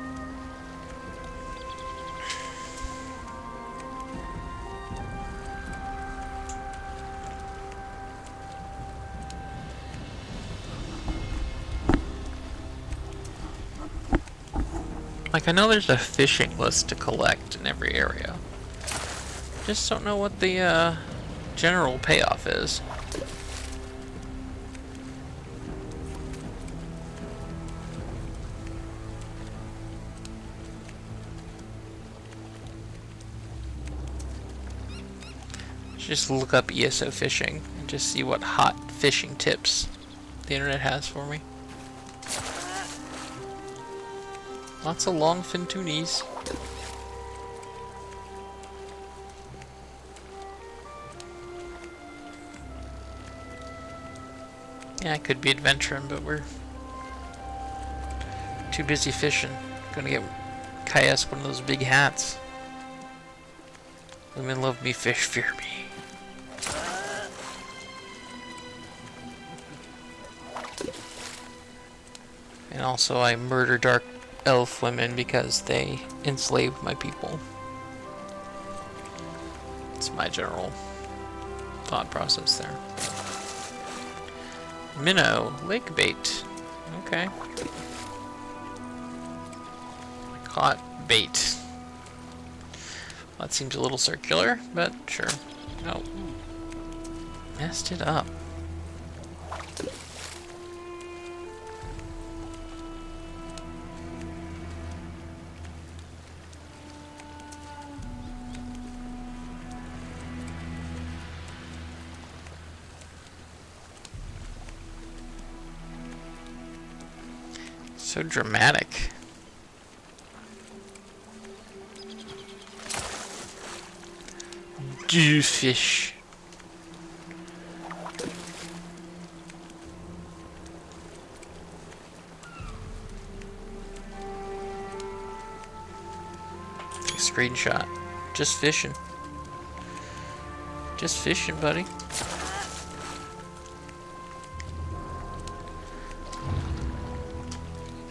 Like, I know there's a fishing list to collect in every area. Just don't know what the general payoff is. Just look up ESO fishing and just see what hot fishing tips the internet has for me. Lots of long fin toonies. Yeah, I could be adventuring, but we're too busy fishing. Gonna get Kaius one of those big hats. Women love me, fish fear me. And also I murder dark elf women because they enslave my people. It's my general thought process there. Minnow, lake bait. Okay. Caught bait. Well, that seems a little circular, but sure. Oh. Messed it up. So dramatic. Do fish. Take a screenshot. Just fishing. Just fishing, buddy.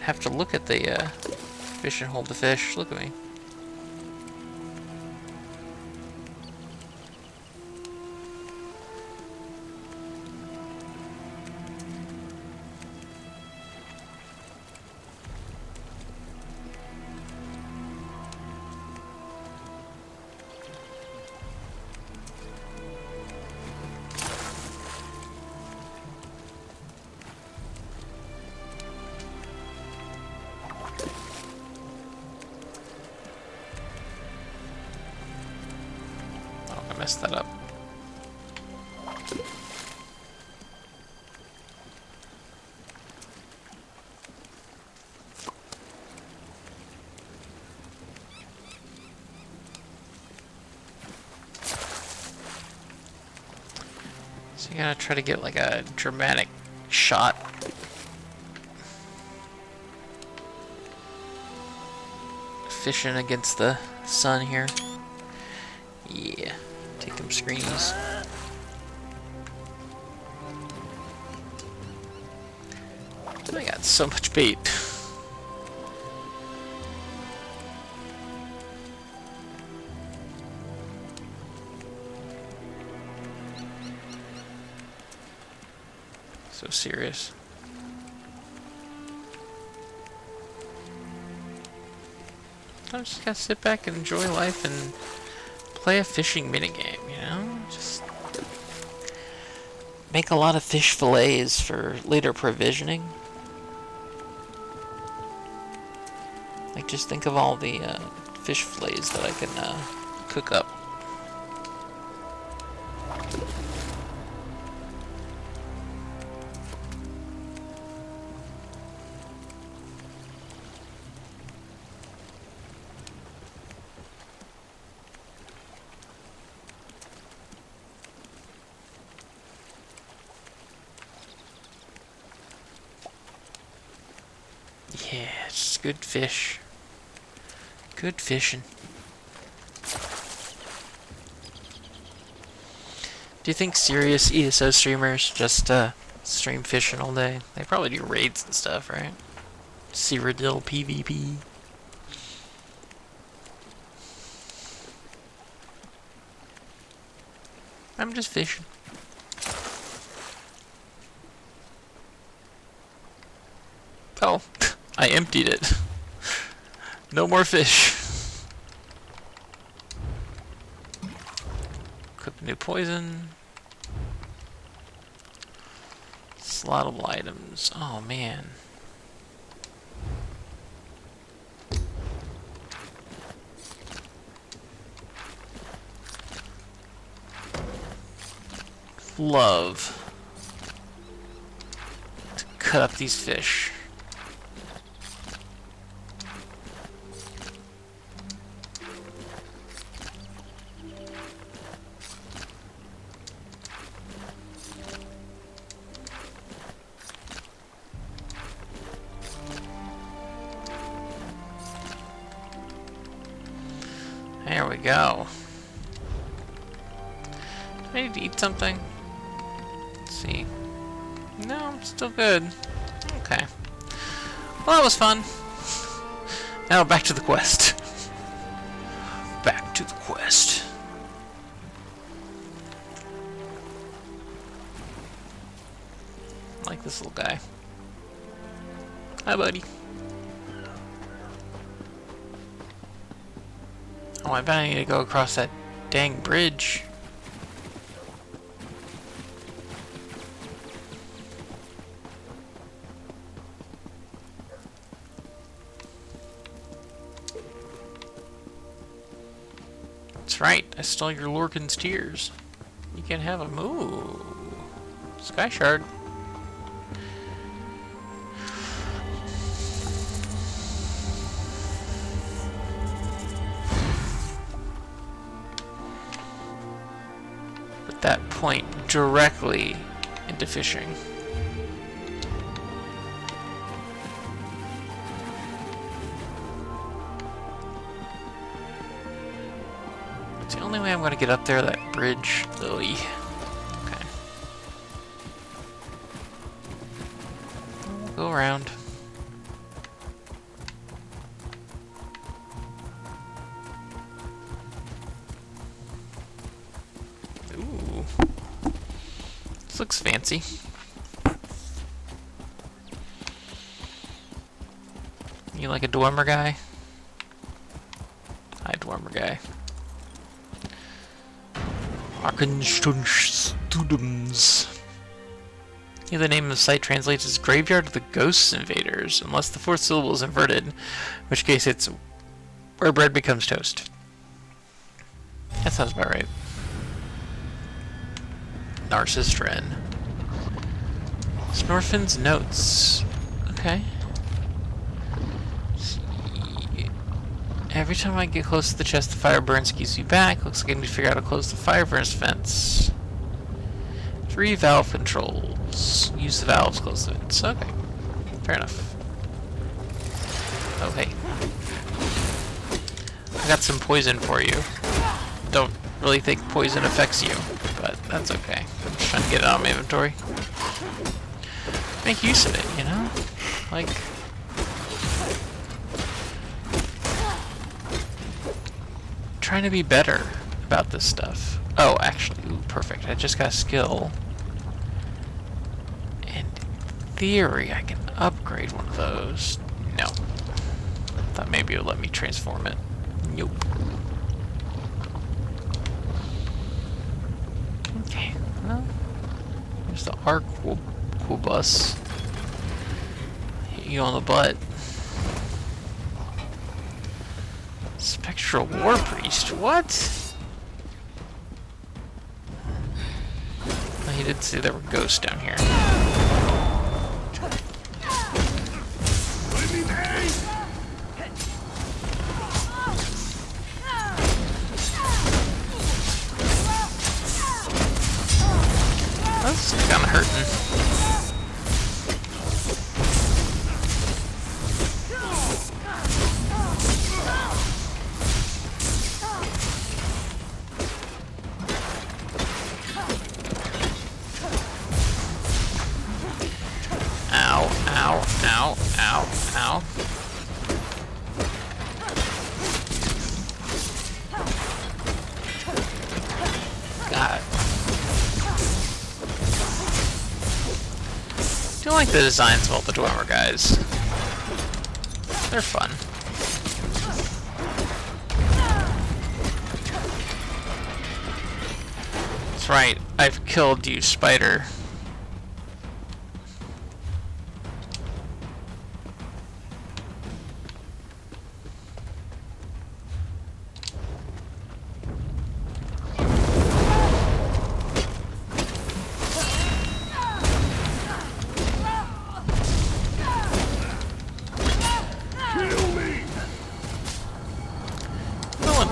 Have to look at the fish and hold the fish. Look at me. Messed that up. So you gotta try to get like a dramatic shot. Fishing against the sun here. Yeah. Take them screenies. I got so much bait. So serious. I just gotta sit back and enjoy life and play a fishing minigame, you know? Just make a lot of fish fillets for later provisioning. Like, just think of all the fish fillets that I can cook up. Yeah, it's good fish. Good fishing. Do you think serious ESO streamers just stream fishing all day? They probably do raids and stuff, right? Cyrodiil PvP. I'm just fishing. Oh, I emptied it. No more fish. Equip new poison. Slottable items. Oh man. Love to cut up these fish. we go. Do I need to eat something? Let's see. No, I'm still good. Okay. Well, that was fun. Now back to the quest. Back to the quest. I like this little guy. Hi, buddy. Oh, I bet I need to go across that dang bridge. That's right, I stole your Lorcan's tears. You can have them. Ooh. Sky Shard. Put that point directly into fishing. It's the only way I'm going to get up there, that bridge. Lily. Okay. We'll go around. Ooh. This looks fancy. You like a Dwemer guy? Hi, Dwemer guy. Students. Yeah, the name of the site translates as Graveyard of the Ghosts Invaders, unless the fourth syllable is inverted, in which case it's where bread becomes toast. That sounds about right. Narcisstren. Snorfin's notes. Okay. Every time I get close to the chest, the fire burns keeps me back. Looks like I need to figure out how to close the fire burns fence. 3 valve controls. Use the valves, close the vents. Okay. Fair enough. Okay. I got some poison for you. Don't really think poison affects you, but that's okay. I'm just trying to get it out of my inventory. Make use of it, you know? Like... trying to be better about this stuff. Oh, actually, ooh, perfect. I just got a skill. And in theory, I can upgrade one of those. No. Thought maybe it would let me transform it. Nope. Okay, well, here's the Arquebus. Hit you on the butt. Spectral War Priest? What? Well, he did say there were ghosts down here. That's kind of hurting. Ow. God. I do like the designs of all the Dwemer guys. They're fun. That's right, I've killed you, spider.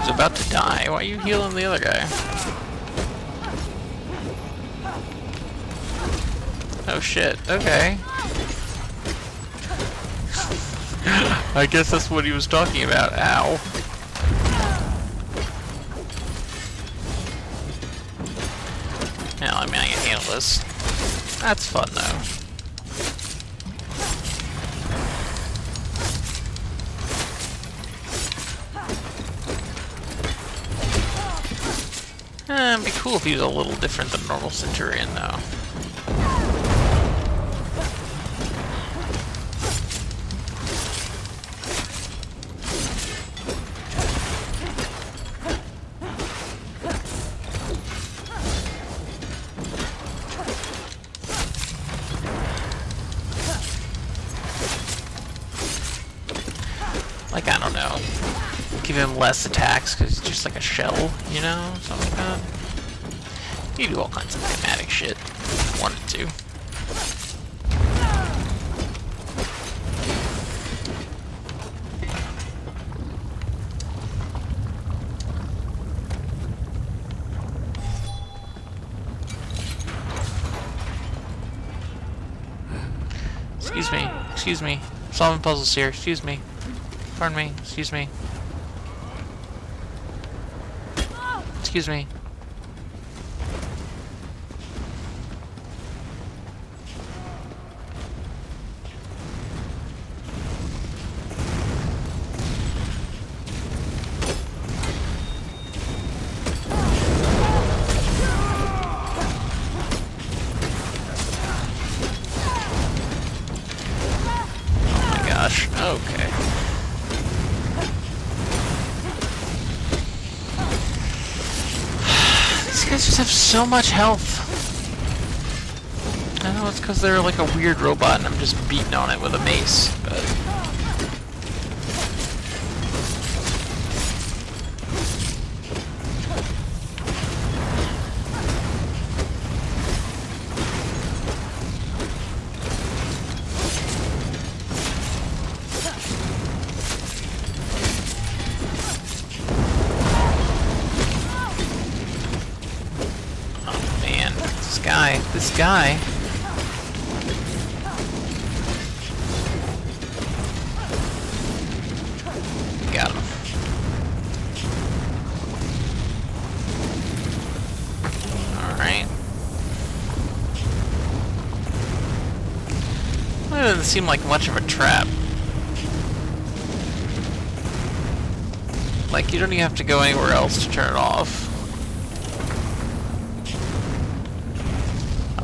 About to die. Why are you healing the other guy? Oh shit, okay. I guess that's what he was talking about. Ow. this. That's fun, though. It'd be cool if he was a little different than normal Centurion, though. Like, I don't know. Give him less attacks because he's just like a shell, you know? Something like that. You do all kinds of thematic shit if you wanted to. Excuse me, excuse me. Solving puzzles here, excuse me. Pardon me, excuse me. Excuse me. Oh my gosh, okay. These guys just have so much health. I know it's because they're like a weird robot and I'm just beating on it with a mace, but... This guy. Got him. Alright. Well, it doesn't seem like much of a trap. Like, you don't even have to go anywhere else to turn it off.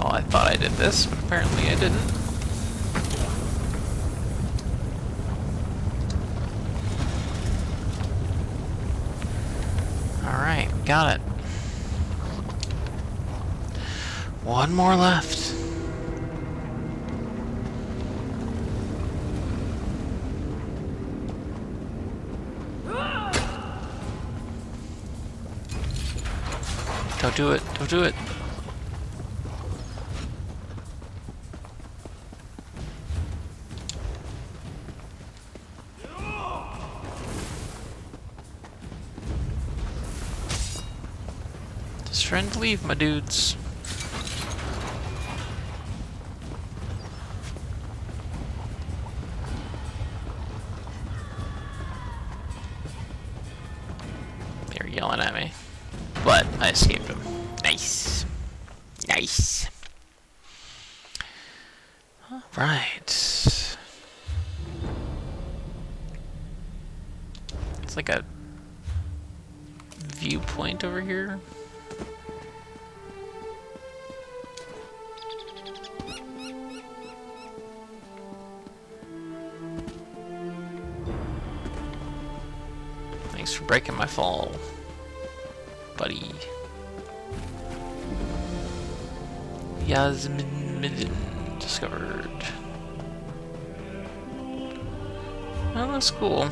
I thought I did this, but apparently I didn't. Alright, got it. One more left. Don't do it, don't do it. Just trying to leave, my dudes. They were yelling at me, but I escaped them. Nice. Nice. Alright. It's like a viewpoint over here. Thanks for breaking my fall, buddy. Yasmin discovered. Oh, that's cool.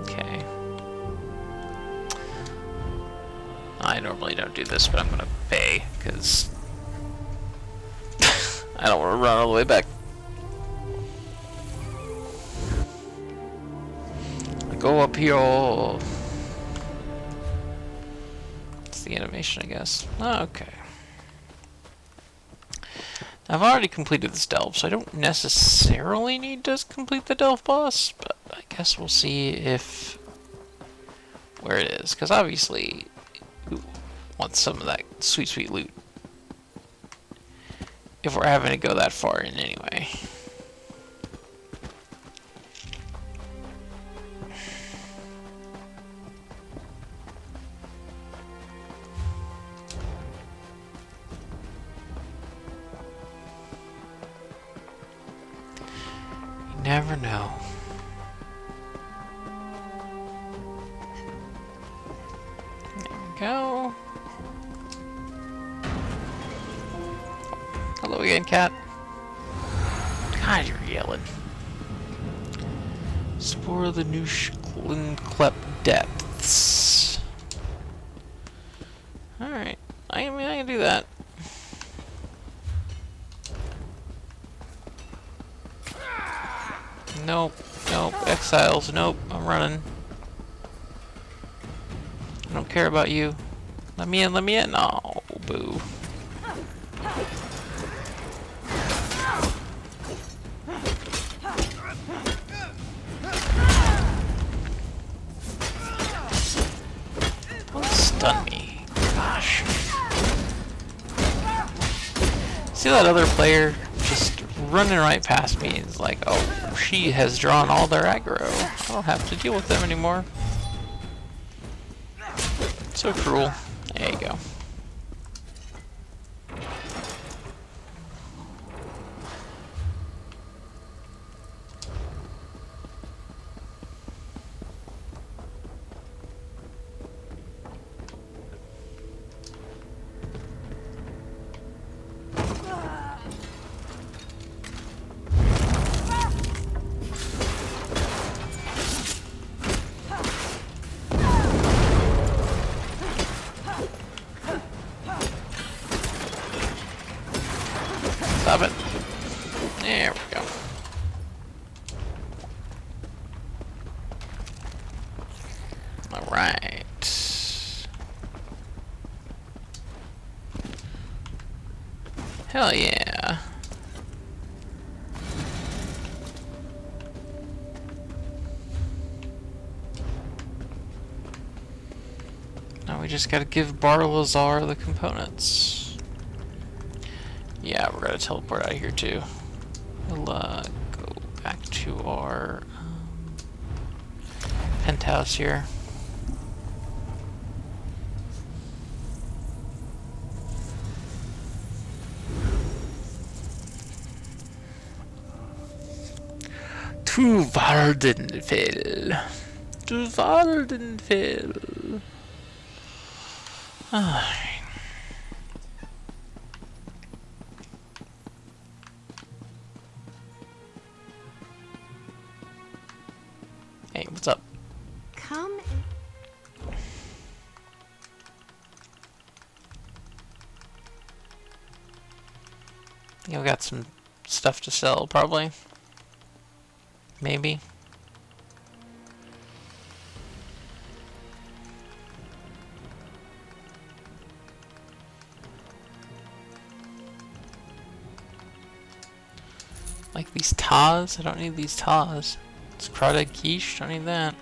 Okay. I normally don't do this, but I'm gonna pay, because I don't want to run all the way back. Go up here. It's the animation, I guess. Oh, okay. I've already completed this delve, so I don't necessarily need to complete the delve boss, but I guess we'll see if where it is, because obviously we want some of that sweet, sweet loot. If we're having to go that far in anyway. You never know. There we go. Hello again, cat. God, you're yelling. Explore the new Klep depths. Alright. I mean, I can do that. Nope. Nope. Exiles. Nope. I'm running. I don't care about you. Let me in. Let me in. Oh, boo. Stun me. Gosh. See that other player just running right past me? It's like, oh, she has drawn all their aggro. I don't have to deal with them anymore. So cruel. There you go. Stop it. There we go. Alright. Hell yeah. Now we just gotta give Barlazar the components. Yeah, we're gonna teleport out of here too. We'll go back to our penthouse here. To Vardenfell. To Vardenfell. Alright. Hey, what's up? Come. You know, got some stuff to sell, probably. Maybe. Like these Taz? I don't need these Taz. It's Krada Quiche, don't need that.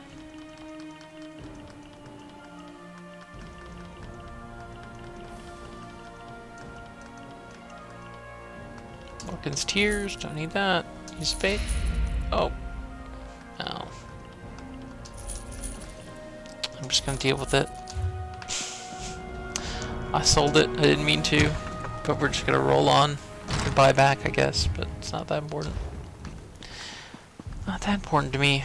Morgan's Tears, don't need that. Use Fate. Oh. Oh. I'm just gonna deal with it. I sold it, I didn't mean to. But we're just gonna roll on. And buy back, I guess, but it's not that important. Not that important to me.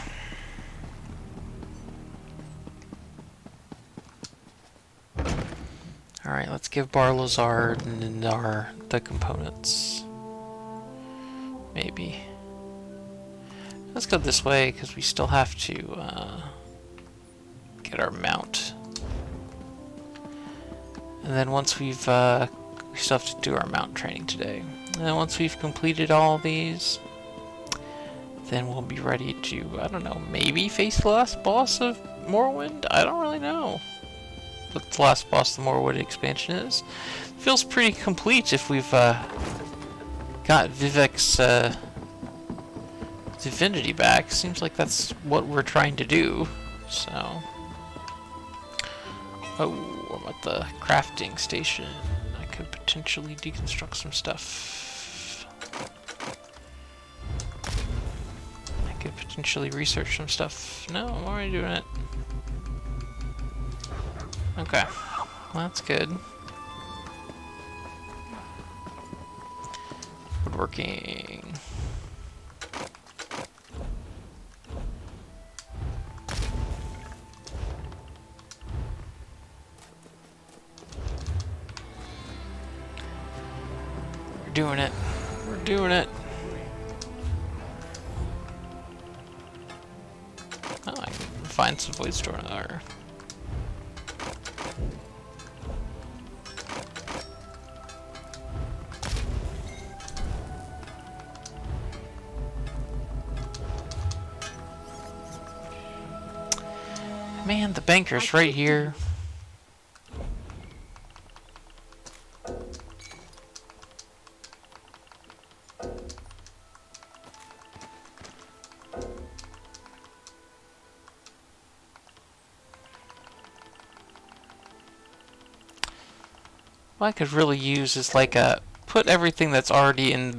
Alright, let's give Barlazar and the components. Maybe. Let's go this way, because we still have to get our mount. And then once we've, we still have to do our mount training today. And then once we've completed all these, then we'll be ready to, I don't know, maybe face the last boss of Morrowind? I don't really know what the last boss of the Morrowind expansion is. Feels pretty complete if we've got Vivek's divinity back. Seems like that's what we're trying to do, so... Oh, I'm at the crafting station. I could potentially deconstruct some stuff. Potentially research some stuff. No, I'm already doing it. Okay. Well, that's good. Woodworking. We're doing it. We're doing it. Oh, I can find some void store there. Man, the banker's right here. What I could really use is like a put everything that's already in the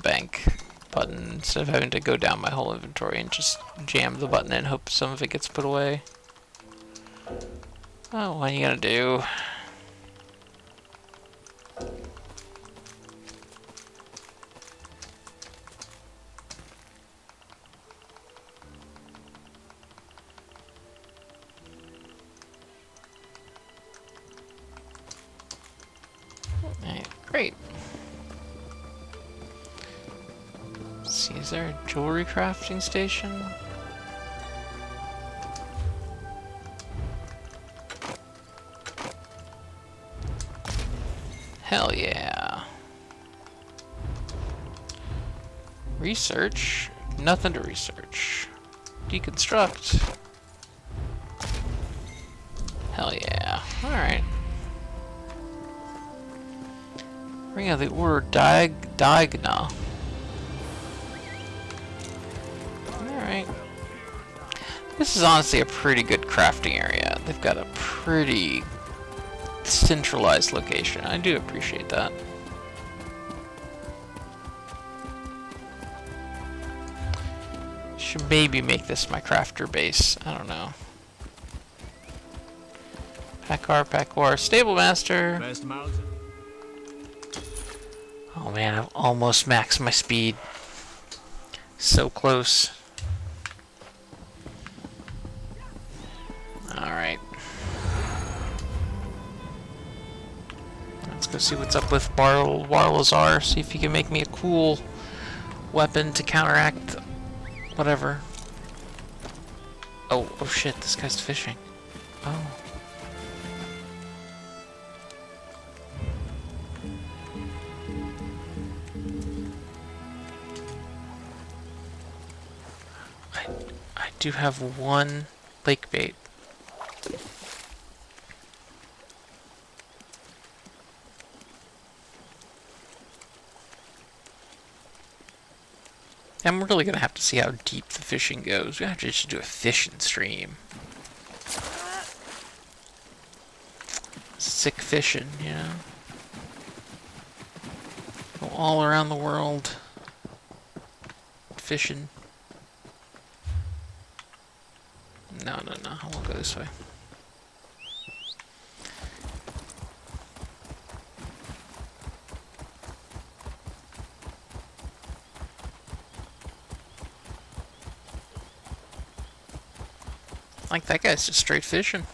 bank button instead of having to go down my whole inventory and just jam the button and hope some of it gets put away. Oh, what are you gonna do? Alright, great. Let's see, is there a jewelry crafting station? Hell yeah. Research? Nothing to research. Deconstruct? Hell yeah. Alright. Ring of the Order Diagna. Alright. This is honestly a pretty good crafting area. They've got a pretty centralized location. I do appreciate that. Should maybe make this my crafter base. I don't know. Packar, Stable Master. Oh man, I've almost maxed my speed. So close. Alright. Let's go see what's up with Warlazar. See if he can make me a cool weapon to counteract whatever. Oh shit, this guy's fishing. Oh. I do have one lake bait. I'm really gonna have to see how deep the fishing goes. We have to just do a fishing stream. Sick fishing, you know? Go all around the world fishing. No, I won't go this way. Like, that guy's just straight fishing.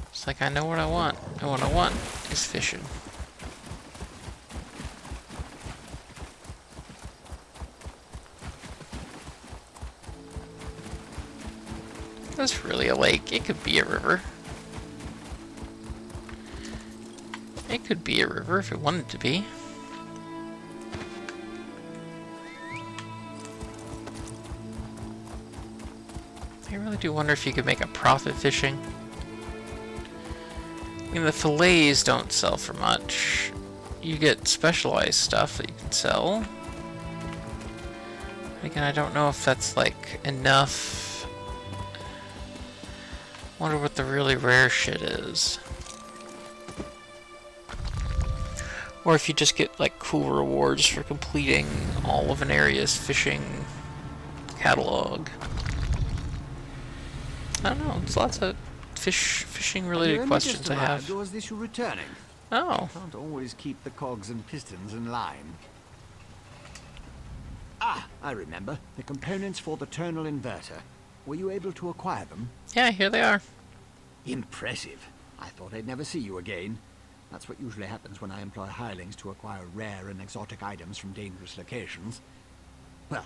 It's like, I know what I want. And what I want is fishing. That's really a lake. It could be a river. It could be a river if it wanted to be. I really do wonder if you could make a profit fishing. I mean, the fillets don't sell for much. You get specialized stuff that you can sell. Again, I don't know if that's like enough. Wonder what the really rare shit is. Or if you just get like cool rewards for completing all of an area's fishing catalog. I don't know, there's lots of fishing related questions I have. Or is this you returning? Oh. Can't always keep the cogs and pistons in line. Ah, I remember. The components for the tonal inverter. Were you able to acquire them? Yeah, here they are. Impressive. I thought I'd never see you again. That's what usually happens when I employ hirelings to acquire rare and exotic items from dangerous locations. Well,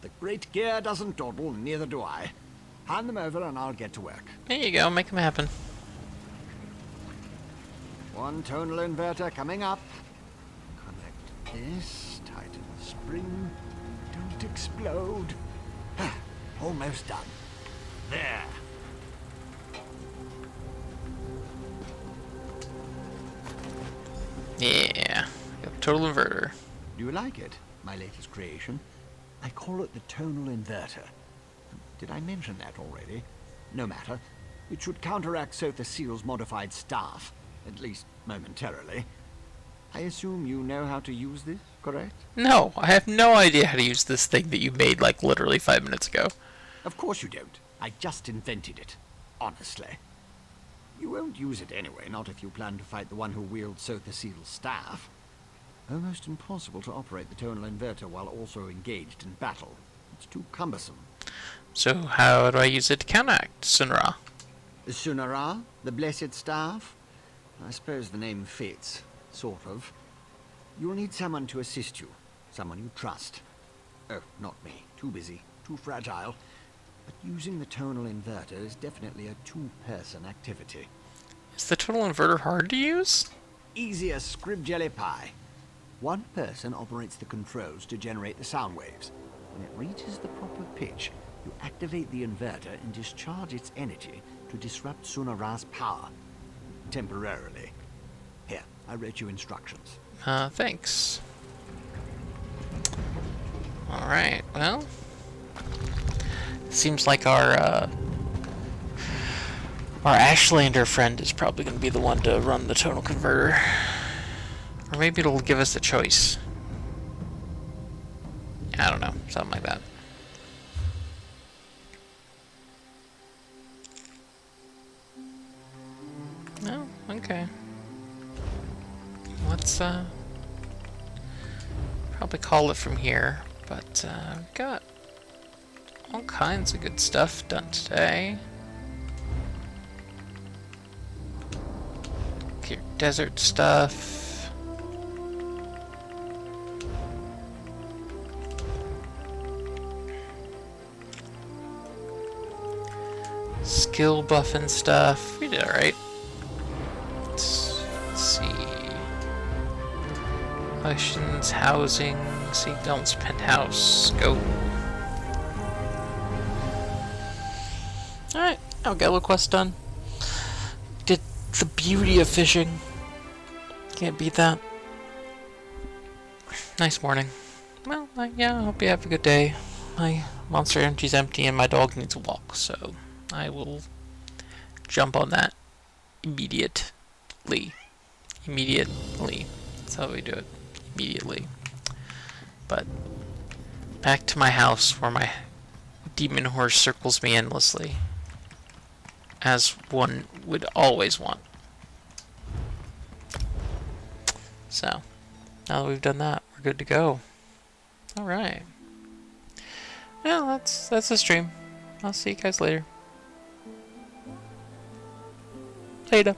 the great gear doesn't dawdle, neither do I. Hand them over and I'll get to work. There you go, make them happen. One tonal inverter coming up. Connect this, tighten the spring. Don't explode. Almost done. There. Yeah, got total inverter. Do you like it? My latest creation? I call it the tonal inverter. Did I mention that already? No matter. It should counteract Sotha Seal's modified staff, at least momentarily. I assume you know how to use this, correct? No, I have no idea how to use this thing that you made like literally 5 minutes ago. Of course you don't. I just invented it. Honestly. You won't use it anyway, not if you plan to fight the one who wields Sotha Seal's staff. Almost impossible to operate the tonal inverter while also engaged in battle. It's too cumbersome. So how do I use it to counteract Sunra? Sunara, the blessed staff? I suppose the name fits. Sort of. You'll need someone to assist you. Someone you trust. Oh, not me. Too busy. Too fragile. But using the tonal inverter is definitely a two-person activity. Is the total inverter hard to use? Easy as scrib jelly pie. One person operates the controls to generate the sound waves. When it reaches the proper pitch, you activate the inverter and discharge its energy to disrupt Sunara's power. Temporarily. Here, I wrote you instructions. Thanks. Alright, well. Seems like our Ashlander friend is probably going to be the one to run the tonal converter. Or maybe it'll give us a choice. I don't know, something like that. No? Okay. Let's probably call it from here, but we've got all kinds of good stuff done today. Get your desert stuff. Skill buffing stuff. We did alright. Let's see. Questions, housing, see Delm's penthouse. Go. Alright, I'll get a little quest done. Did the beauty of fishing. Can't beat that. Nice morning. Well, yeah, I hope you have a good day. My monster energy's empty and my dog needs a walk, so I will jump on that immediately. Immediately. That's how we do it. Immediately. But back to my house where my demon horse circles me endlessly. As one would always want. So, now that we've done that, we're good to go. Alright. Well, that's the stream. I'll see you guys later. Later.